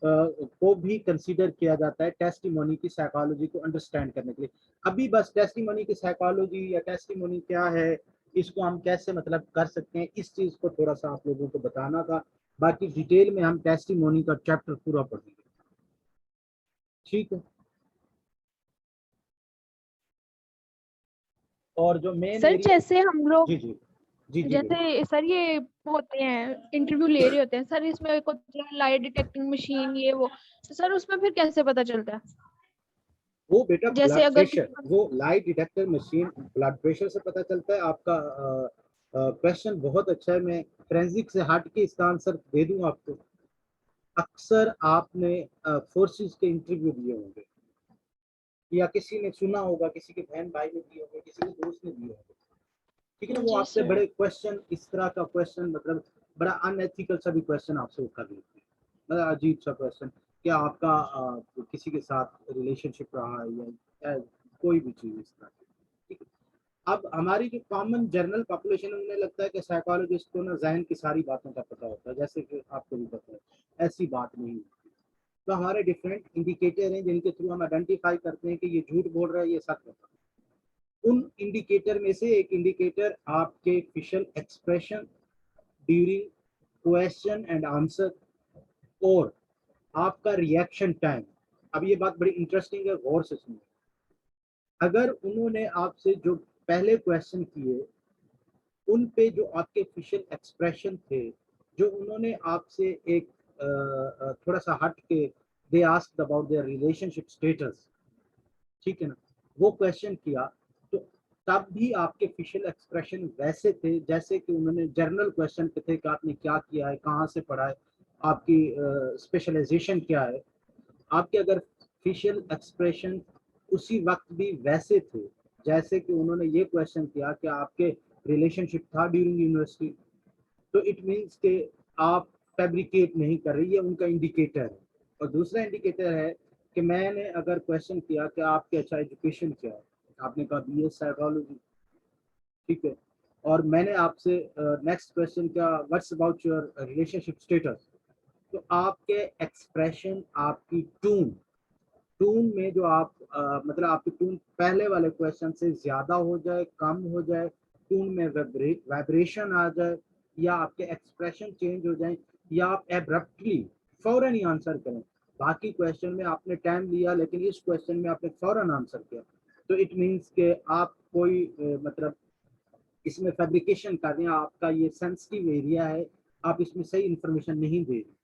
को भी कंसीडर किया जाता है टेस्टिमोनी की साइकोलॉजी को अंडरस्टैंड करने के लिए। अभी बस टेस्टिमोनी की साइकोलॉजी या टेस्टिमोनी क्या है, इसको हम कैसे मतलब कर सकते हैं, इस चीज को थोड़ा सा आप लोगों को बताना था। बाकी डिटेल में हम टेस्टिमोनी का चैप्टर पूरा पढ़ेंगे। ठीक है, और जो मेन सर एरिया, जैसे हम लोग जी जी जी जी बेटा। जैसे सर ये होते हैं इंटरव्यू ले रहे होते हैं सर, इसमें कुछ लाइट डिटेक्टिंग मशीन ये वो, तो सर उसमें फिर कैसे पता चलता है? वो बेटा जैसे ब्लड अगर प्रेशर, वो light detector machine blood pressure से पता चलता है। आपका क्वेश्चन बहुत अच्छा है, मैं फोरेंसिक से हट के इसका आंसर दे दूं आपको। अक्सर आपने फोर्सेस के इंटरव्यू दिए होंगे, या किसी ने सुना होगा, किसी के बहन भाई ने दिए होंगे, किसी के दोस्त ने दिए होंगे। ठीक है ना, वो जी आपसे सर। बड़े क्वेश्चन, इस तरह का क्वेश्चन मतलब बड़ा अनएथिकल सा भी क्वेश्चन आपसे वो कर लेते हैं, मतलब अजीब सा क्वेश्चन, क्या आपका किसी के साथ रिलेशनशिप रहा है या कोई भी चीज इस तरह की। ठीक है, अब हमारी जो कॉमन जनरल पॉपुलेशन है उन्हें लगता है कि साइकोलॉजिस्ट को ना जहन की सारी बातों का पता होता है, जैसे कि आपको भी पता है, ऐसी बात नहीं होती। तो हमारे डिफरेंट इंडिकेटर हैं जिनके थ्रू हम आइडेंटिफाई करते हैं कि ये झूठ बोल रहा है, ये सच बता। उन इंडिकेटर में से एक इंडिकेटर आपके facial expression during question and answer, और आपका रिएक्शन टाइम। अब ये बात बड़ी इंटरेस्टिंग है, गौर से सुनिए। अगर उन्होंने आपसे जो पहले क्वेश्चन किए उन पे जो आपके फेशियल एक्सप्रेशन थे, जो उन्होंने आपसे एक थोड़ा सा हट के they asked about their relationship status, ठीक है ना, वो क्वेश्चन किया, तो तब भी आपके फेशियल एक्सप्रेशन वैसे थे जैसे कि उन्होंने जर्नल क्वेश्चन थे कि आपने क्या किया है, कहाँ से पढ़ा है, आपकी स्पेशलाइजेशन क्या है। आपके अगर फेशियल एक्सप्रेशन उसी वक्त भी वैसे थे जैसे कि उन्होंने ये क्वेश्चन किया कि आपके रिलेशनशिप था ड्यूरिंग यूनिवर्सिटी, तो इट मीन्स के आप फैब्रिकेट नहीं कर रही है, उनका इंडिकेटर है। और दूसरा इंडिकेटर है कि मैंने अगर क्वेश्चन किया कि आपके अच्छा एजुकेशन क्या है, आपने कहा बीए साइकोलॉजी, ठीक है, और मैंने आपसे नेक्स्ट क्वेश्चन किया what's about your relationship status, तो आपके एक्सप्रेशन, आपकी टून, टून में जो आप मतलब आपकी टून पहले वाले क्वेश्चन से ज्यादा हो जाए, कम हो जाए, टून में वाइब्रेशन आ जाए, या आपके एक्सप्रेशन चेंज हो जाए, या आप एब्रप्टली फौरन ही आंसर करें, बाकी क्वेश्चन में आपने टाइम लिया, लेकिन इस क्वेश्चन में आपने फौरन आंसर किया, तो इट मीन्स के आप कोई मतलब इसमें फैब्रिकेशन कर रहे हैं, आपका ये सेंसिटिव एरिया है, आप इसमें सही इंफॉर्मेशन नहीं दे रहे।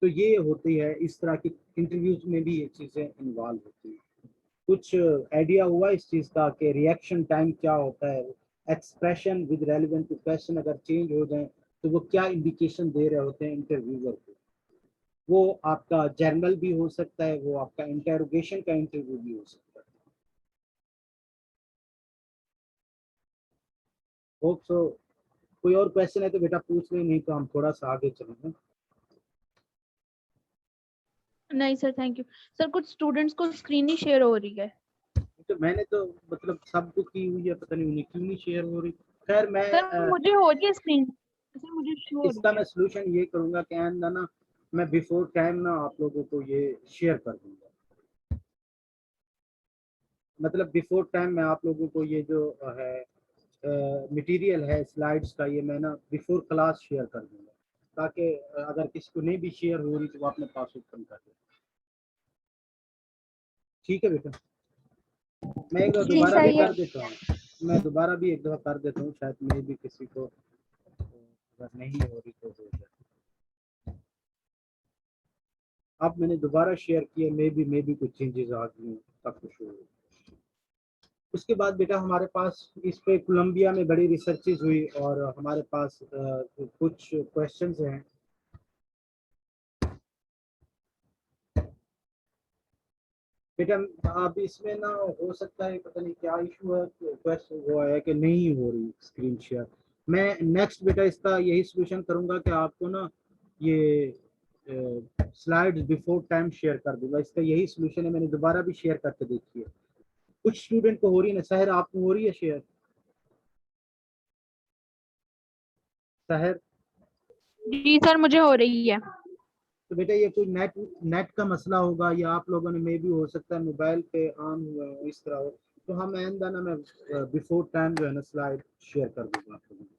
तो ये होती है, इस तरह की इंटरव्यूज में भी ये चीज़ें इन्वॉल्व होती हैं। कुछ आइडिया हुआ इस चीज़ का कि रिएक्शन टाइम क्या होता है, expression with relevant to question अगर चेंज हो जाए तो वो क्या इंडिकेशन दे रहे होते हैं इंटरव्यूअर को। वो आपका जर्नल भी हो सकता है, वो आपका इंटेरोगेशन का इंटरव्यू भी हो सकता है। होप सो कोई और क्वेश्चन है तो बेटा पूछ लें, नहीं तो हम थोड़ा सा आगे चलेंगे। नहीं सर, थैंक यू सर। कुछ स्टूडेंट्स को स्क्रीन ही शेयर हो रही है। तो मैंने तो मतलब सबको की हुई है, पता नहीं उन्हें क्यों नहीं शेयर हो रही। खैर मैं सर मुझे हो रही है स्क्रीन, सर मुझे शो हो इसका रही मैं है। सलूशन ये करूंगा कि ना मैं बिफोर टाइम ना आप लोगों को ये शेयर कर दूंगा, मतलब बिफोर टाइम मैं आप लोगों को ये जो है मटेरियल है स्लाइड्स का, ये मैं ना बिफोर क्लास शेयर कर दूंगा, ताकि अगर किसी को नहीं भी शेयर हो रही तो वो अपने पास ओपन कर दे। ठीक है बेटा, मैं एक बार जी दोबारा सर, भी ये कर देता हूँ, मैं दोबारा भी एक दफ़ा कर देता हूँ, शायद मैं भी किसी को अगर नहीं हो रही तो हो जाए। अब मैंने दोबारा शेयर किया, मे भी कुछ चेंजेस आ गई तब कुछ हो। उसके बाद बेटा हमारे पास इस पे कोलंबिया में बड़ी रिसर्चेज हुई और हमारे पास कुछ क्वेश्चंस हैं। बेटा अब इसमें ना हो सकता है, पता नहीं क्या इशू है, क्वेश्चन वो है कि नहीं हो रही स्क्रीन शेयर। मैं नेक्स्ट बेटा इसका यही सोल्यूशन करूंगा कि आपको ना ये स्लाइड्स बिफोर टाइम शेयर कर दूंगा, इसका यही सोल्यूशन है। मैंने दोबारा भी शेयर करके देखी है, कुछ स्टूडेंट को हो रही है ना। सहर आपको हो रही है शेयर? सहर जी सर मुझे हो रही है। तो बेटा ये कोई नेट का मसला होगा, या आप लोगों ने मे भी हो सकता है मोबाइल पे ऑन हुआ हो, इस तरह हो। तो हम आइंदा ना मैं बिफोर टाइम जो है ना स्लाइड शेयर कर दूंगा आप लोगों को।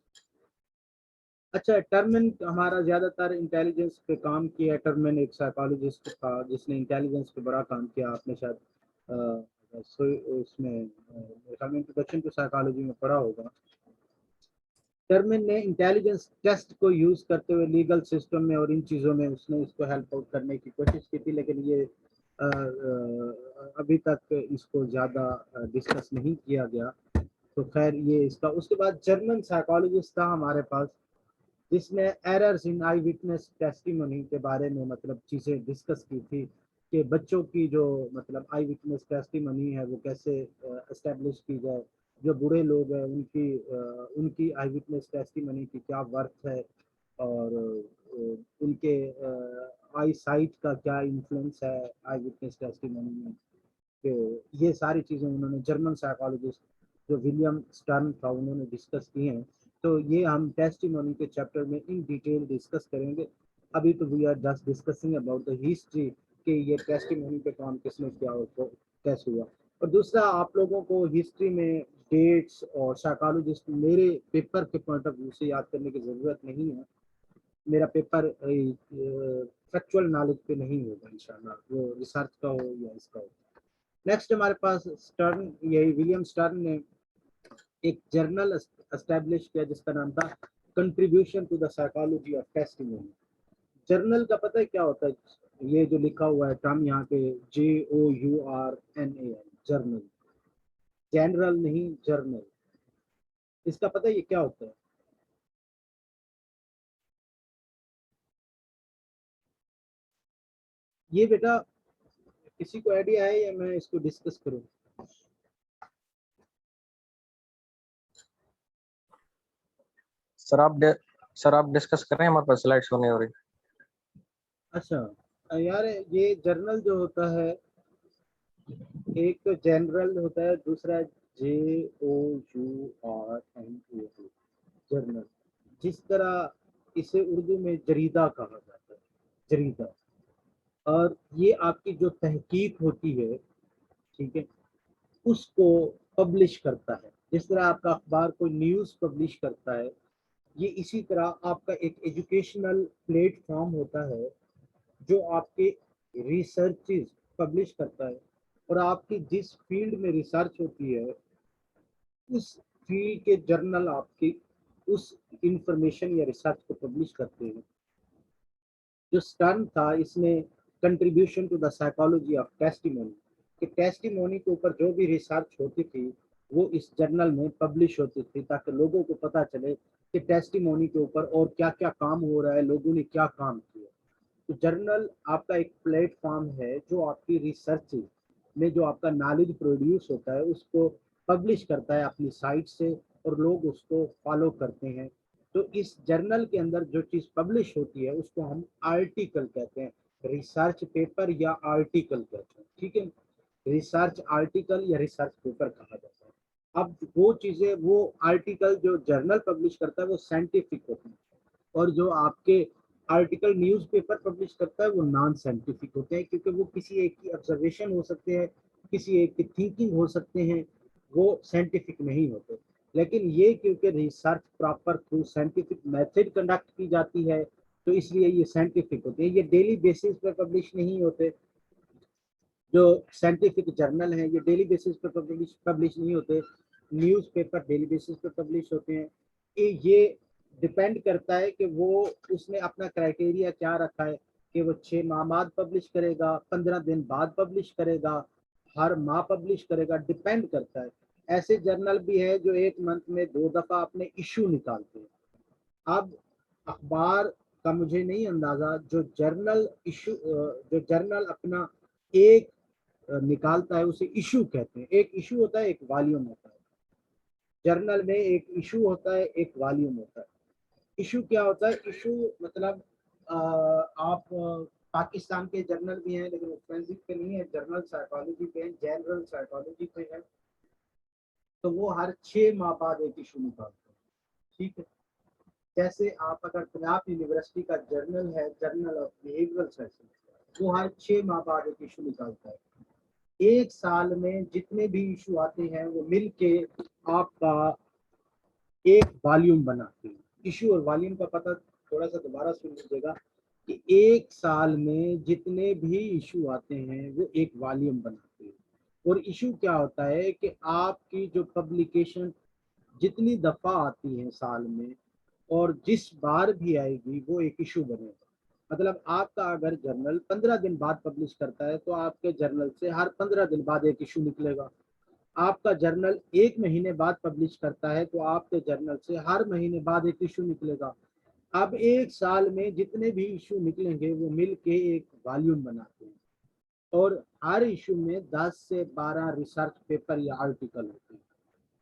अच्छा, टर्मिन हमारा ज़्यादातर इंटेलिजेंस पे काम किया। टर्मिन एक साइकोलॉजिस्ट था जिसने इंटेलिजेंस पे बड़ा काम किया, आपने शायद उसमें इंट्रोडक्शन टू साइकोलॉजी में पढ़ा होगा। टर्मिन ने इंटेलिजेंस टेस्ट को यूज करते हुए लीगल सिस्टम में और इन चीज़ों में उसने इसको हेल्प आउट करने की कोशिश की थी, लेकिन ये अभी तक इसको ज़्यादा डिस्कस नहीं किया गया। तो खैर ये इसका, उसके बाद जर्मन साइकोलॉजिस्ट था हमारे पास जिसने errors in I witness testimony के बारे में मतलब चीज़ें डिस्कस की थी कि बच्चों की जो मतलब आई विटनेस टेस्टिमोनी है वो कैसे एस्टेब्लिश की जाए, जो बूढ़े लोग हैं उनकी आई विटनेस टेस्टिमोनी की क्या वर्थ है, और उनके आई साइट का क्या इन्फ्लुएंस है आई विटनेस टेस्टिमोनी में। तो ये सारी चीज़ें उन्होंने जर्मन साइकोलॉजिस्ट जो विलियम स्टर्न था उन्होंने डिस्कस की हैं। तो ये हम टेस्टिमोनी के चैप्टर में इन डिटेल डिस्कस करेंगे। अभी तो we are just discussing about the history कि ये टेस्टिमोनी पे काम किसने किया और कैसे हुआ। और दूसरा, आप लोगों को हिस्ट्री में डेट्स और साइकोलॉजिस्ट मेरे पेपर के पॉइंट ऑफ व्यू से याद करने की ज़रूरत नहीं है। मेरा पेपर फैक्चुअल नॉलेज पे नहीं होगा इंशाल्लाह, वो रिसर्च का हो या इसका हो। नेक्स्ट हमारे पास स्टर्न, यही विलियम स्टर्न ने एक जर्नल एस्टैब्लिश किया जिसका नाम था contribution to the psychology of testimony. Journal का पता है क्या होता है? ये जो लिखा हुआ है टर्म यहाँ पे JOURNAL, जर्नल, जनरल नहीं जर्नल। इसका पता है ये क्या होता है? ये बेटा किसी को आइडिया है या मैं इसको डिस्कस करूं? सर आप डिस्कस कर रहे हैं, हमारे पास स्लाइड्स होने हो रही। अच्छा यार, ये जर्नल जो होता है, एक तो जनरल होता है, दूसरा JOURNAL, जर्नल। जिस तरह इसे उर्दू में जरीदा कहा जाता है, जरीदा। और ये आपकी जो तहकीक होती है, ठीक है, उसको पब्लिश करता है। जिस तरह आपका अखबार कोई न्यूज़ पब्लिश करता है, ये इसी तरह आपका एक एजुकेशनल प्लेटफॉर्म होता है जो आपके रिसर्चेज पब्लिश करता है, और आपकी जिस फील्ड में रिसर्च होती है उस फील्ड के जर्नल आपकी उस इंफॉर्मेशन या रिसर्च को पब्लिश करते हैं। जो टर्म था इसमें contribution to the psychology of testimony, कि टेस्टिमोनी के ऊपर जो भी रिसर्च होती थी वो इस जर्नल में पब्लिश होती थी, ताकि लोगों को पता चले कि टेस्टिमोनी के ऊपर और क्या क्या काम हो रहा है, लोगों ने क्या काम किया। तो जर्नल आपका एक प्लेटफॉर्म है जो आपकी रिसर्च में जो आपका नॉलेज प्रोड्यूस होता है उसको पब्लिश करता है अपनी साइट से, और लोग उसको फॉलो करते हैं। तो इस जर्नल के अंदर जो चीज़ पब्लिश होती है उसको हम आर्टिकल कहते हैं, रिसर्च पेपर या आर्टिकल कहते हैं। ठीक है, रिसर्च आर्टिकल या रिसर्च पेपर कहा जाता है। अब वो चीज़ें, वो आर्टिकल जो जर्नल पब्लिश करता है वो साइंटिफिक होते हैं, और जो आपके आर्टिकल न्यूज़पेपर पब्लिश करता है वो नॉन साइंटिफिक होते हैं, क्योंकि वो किसी एक की ऑब्जर्वेशन हो सकते हैं, किसी एक की थिंकिंग हो सकते हैं, वो साइंटिफिक नहीं होते। लेकिन ये क्योंकि research proper through scientific method conduct की जाती है तो इसलिए ये साइंटिफिक होते हैं। ये डेली बेसिस पर पब्लिश नहीं होते, जो साइंटिफिक जर्नल हैं ये डेली बेसिस पर पब्लिश नहीं होते, न्यूज़पेपर डेली बेसिस पर पब्लिश होते हैं। ये डिपेंड करता है कि वो उसने अपना क्राइटेरिया क्या रखा है, कि वो 6 माह बाद पब्लिश करेगा, 15 दिन बाद पब्लिश करेगा, हर माह पब्लिश करेगा, डिपेंड करता है। ऐसे जर्नल भी है जो एक मंथ में 2 दफ़ा अपने इशू निकालते हैं। अब अखबार का मुझे नहीं अंदाज़ा, जो जर्नल अपना एक निकालता है उसे इशू कहते हैं। एक इशू होता है, एक वॉल्यूम होता है। जर्नल में एक इशू होता है, एक वॉल्यूम होता है। इशू क्या होता है? इशू मतलब आप पाकिस्तान के जर्नल भी हैं लेकिन फोरेंसिक पे नहीं है, जर्नल साइकोलॉजी पे है, जनरल साइकोलॉजी पे है, तो वो हर 6 माह बाद एक इशू निकालते हैं। ठीक है, जैसे आप अगर पंजाब यूनिवर्सिटी का जर्नल है, जर्नल ऑफ बिहेवियरल साइंस, वो हर 6 माह बाद एक इशू निकालता है। एक साल में जितने भी इशू आते हैं वो मिल के आपका एक वॉल्यूम बनाते हैं। इशू और वॉल्यूम का पता थोड़ा सा दोबारा सुन लीजिएगा, कि एक साल में जितने भी इशू आते हैं वो एक वॉल्यूम बनाते हैं। और इशू क्या होता है कि आपकी जो पब्लिकेशन जितनी दफ़ा आती है साल में और जिस बार भी आएगी वो एक इशू बनेगा। मतलब आपका अगर जर्नल 15 दिन बाद पब्लिश करता है तो आपके जर्नल से हर 15 दिन बाद एक इशू निकलेगा। आपका जर्नल 1 महीने बाद पब्लिश करता है तो आपके जर्नल से हर महीने बाद एक इशू निकलेगा। अब एक साल में जितने भी इशू निकलेंगे वो मिल के एक वॉल्यूम बनाते हैं, और हर इशू में 10 से 12 रिसर्च पेपर या आर्टिकल होते हैं।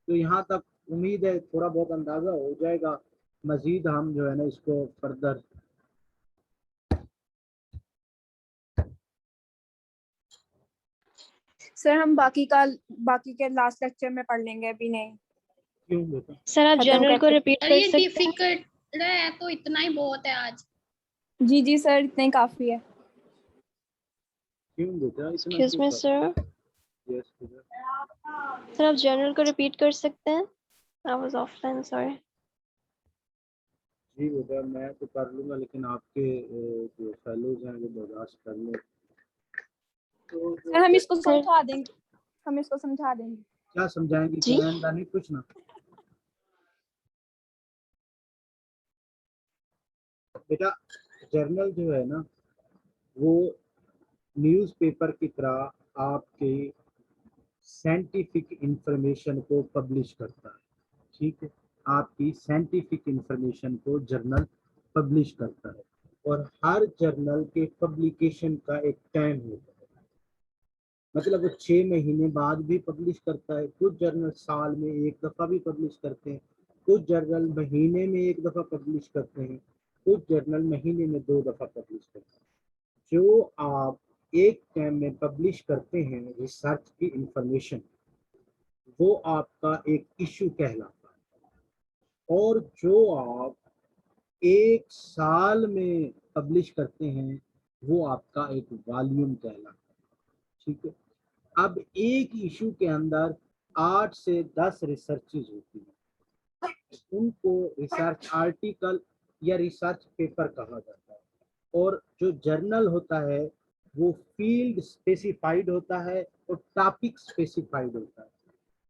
तो यहाँ तक उम्मीद है थोड़ा बहुत अंदाज़ा हो जाएगा। मज़ीद हम जो है ना इसको फर्दर सर हम बाकी के लास्ट लेक्चर में पढ़ लेंगे, अभी नहीं। क्यों बेटा? सर आप खत्म जर्नल को करके। रिपीट और कर ये सकते हैं? डिफिकल्ट है तो इतना ही बहुत है आज। जी सर, इतना ही काफी है। क्यों बेटा इतना एक्सक्यूज क्यों मी कर? सर, यस बेटा। सर आप जर्नल को रिपीट कर सकते हैं? I was offline, sorry. जी बेटा मैं तो कर लूँगा, लेकिन आपके जो फेलोज हैं वो बर्दाश्त कर लें। तो सर हम इसको सर समझा देंगे, हम इसको समझा देंगे। क्या समझाएंगे? जी क्या आइंदा नहीं पूछना बेटा। जर्नल जो है ना वो न्यूज़पेपर की तरह आपके साइंटिफिक इंफॉर्मेशन को पब्लिश करता है। ठीक है, आपकी साइंटिफिक इंफॉर्मेशन को जर्नल पब्लिश करता है, और हर जर्नल के पब्लिकेशन का एक टाइम होता है। मतलब वो 6 महीने बाद भी पब्लिश करता है, कुछ जर्नल साल में एक दफ़ा भी पब्लिश करते हैं, कुछ जर्नल महीने में एक दफ़ा पब्लिश करते हैं, कुछ जर्नल महीने में 2 दफ़ा पब्लिश करते हैं। जो आप एक टाइम में पब्लिश करते हैं रिसर्च की इंफॉर्मेशन, वो आपका एक इशू कहलाता है। और जो आप एक साल में पब्लिश करते हैं वो आपका एक वॉल्यूम कहलाता है। ठीक है, अब एक इशू के अंदर 8 से 10 रिसर्चेज होती हैं, उनको रिसर्च आर्टिकल या रिसर्च पेपर कहा जाता है। और जो जर्नल होता है वो फील्ड स्पेसिफाइड होता है और टॉपिक स्पेसिफाइड होता है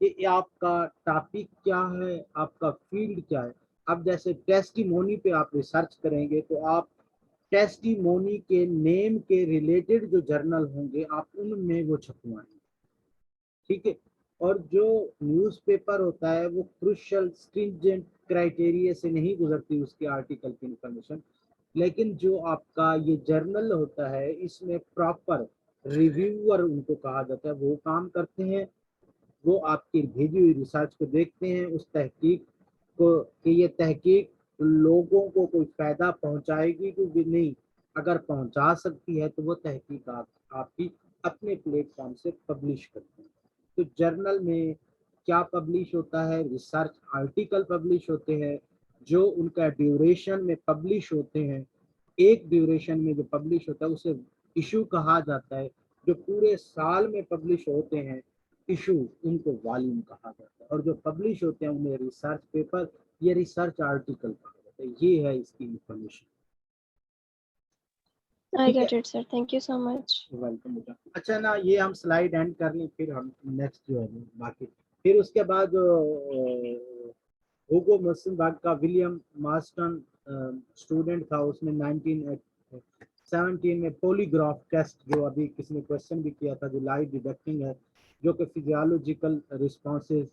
कि आपका टॉपिक क्या है, आपका फील्ड क्या है। अब जैसे टेस्टिमोनी पे आप रिसर्च करेंगे तो आप टेस्टिमोनी के नेम के रिलेटेड जो जर्नल होंगे आप उनमें वो छपवाएंगे, ठीक है। और जो न्यूज़पेपर होता है वो क्रूशियल स्ट्रिंजेंट क्राइटेरिया से नहीं गुजरती उसकी आर्टिकल की इंफॉर्मेशन, लेकिन जो आपका ये जर्नल होता है इसमें प्रॉपर रिव्यूअर उनको कहा जाता है, वो काम करते हैं। वो आपकी भेजी हुई रिसर्च को देखते हैं, उस तहकीक को कि ये तहकीक लोगों को कोई फायदा पहुंचाएगी कि नहीं। अगर पहुंचा सकती है तो वो तहकीक आपकी अपने प्लेटफॉर्म से पब्लिश करते हैं। तो जर्नल में क्या पब्लिश होता है, रिसर्च आर्टिकल पब्लिश होते हैं जो उनका ड्यूरेशन में पब्लिश होते हैं। एक ड्यूरेशन में जो पब्लिश होता है उसे इशू कहा जाता है। जो पूरे साल में पब्लिश होते हैं इशू, उनको वॉल्यूम कहा जाता है। और जो पब्लिश होते हैं उन्हें रिसर्च पेपर या रिसर्च आर्टिकल कहा जाता है। ये है इसकी information. I get it sir, thank you so much. Welcome बेटा। अच्छा ना, ये हम स्लाइड एंड कर लें, फिर हम नेक्स्ट जो है बाकी। फिर उसके बाद हुगो मसनबाग का विलियम मार्स्टन स्टूडेंट था, उसने 1917 में पॉलीग्राफ टेस्ट, जो अभी किसी ने क्वेश्चन भी किया था, जो लाइव डिटेक्टिंग है, जो कि फिजियोलॉजिकल रिस्पॉन्सेज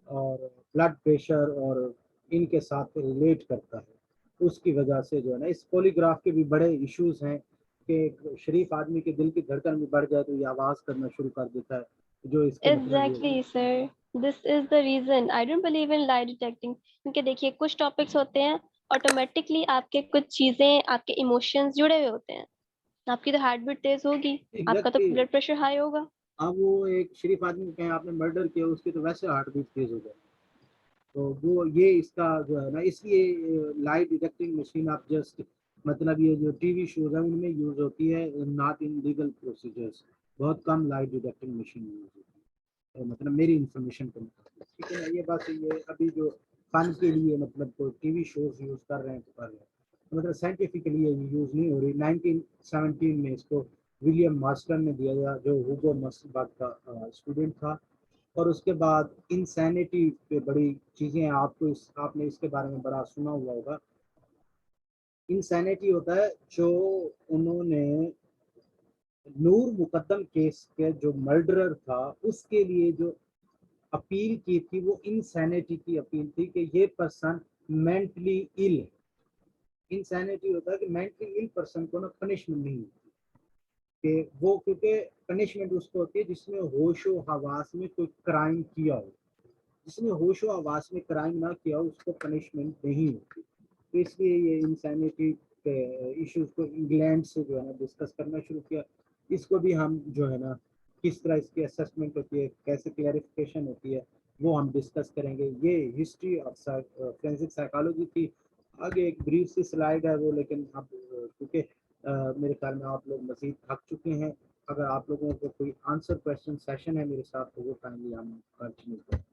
और ब्लड प्रेशर और इनके साथ रिलेट करता है, उसकी वजह से जो है ना, इस पॉलीग्राफ के भी बड़े इश्यूज हैं कि एक शरीफ आदमी के दिल की धड़कन भी बढ़ जाए तो ये आवाज़ करना शुरू कर देता है, जो इसके exactly sir, this is the reason I don't believe in lie detecting. क्योंकि देखिए कुछ टॉपिक्स होते हैं ऑटोमेटिकली आपके कुछ चीजें, आपके इमोशंस जुड़े हुए होते हैं। आपकी तो हार्ट बीट तेज होगी, आपका तो ब्लड प्रेशर हाई होगा। अब वो एक शरीफ आदमी कहें आपने मर्डर किया, उसकी तो वैसे हार्ट बीट तेज हो जाए। तो वो ये इसका जो है ना, इसलिए लाइट डिटेक्टिंग मशीन आप जस्ट मतलब ये जो टीवी शोज है उनमें यूज होती है, नॉट इन लीगल प्रोसीजर्स। बहुत कम लाइट डिटेक्टिंग मशीन यूज होती है, तो मतलब मेरी इंफॉर्मेशन को, ठीक है ना। ये बात ये अभी जो फन के लिए मतलब कोई टीवी शोज यूज कर रहे हैं तो कर रहे हैं, मतलब साइंटिफिकली ये यूज नहीं हो रही। 1917 में इसको विलियम मार्स्टन ने दिया गया, जो हुगो मसनबाग का स्टूडेंट था। और उसके बाद इंसैनिटी पे बड़ी चीज़ें हैं, आपने इसके बारे में बड़ा सुना हुआ होगा। इंसैनिटी होता है जो उन्होंने नूर मुकद्दम केस के जो मर्डरर था उसके लिए जो अपील की थी, वो इंसैनिटी की अपील थी कि ये पर्सन मेंटली इल है। इंसैनिटी होता है कि मेंटली इल पर्सन को ना पनिशमेंट नहीं होती, कि वो क्योंकि पनिशमेंट उसको होती है जिसमें होशो हवास में कोई क्राइम किया हो। जिसने होशो हवास में क्राइम ना किया उसको पनिशमेंट नहीं होती। तो इसलिए ये इंसैनिटी के इश्यूज को इंग्लैंड से जो है ना डिस्कस करना शुरू किया। इसको भी हम जो है ना किस तरह इसकी असेसमेंट होती है, कैसे क्लैरिफिकेशन होती है, वो हम डिस्कस करेंगे। ये हिस्ट्री ऑफ फोरेंसिक साइकोलॉजी की आगे एक ब्रीफ सी स्लाइड है वो, लेकिन अब क्योंकि मेरे ख्याल में आप लोग मज़ीद थक चुके हैं, अगर आप लोगों को कोई आंसर क्वेश्चन सेशन है मेरे साथ तो वो काइंडली हम कंटिन्यू करें।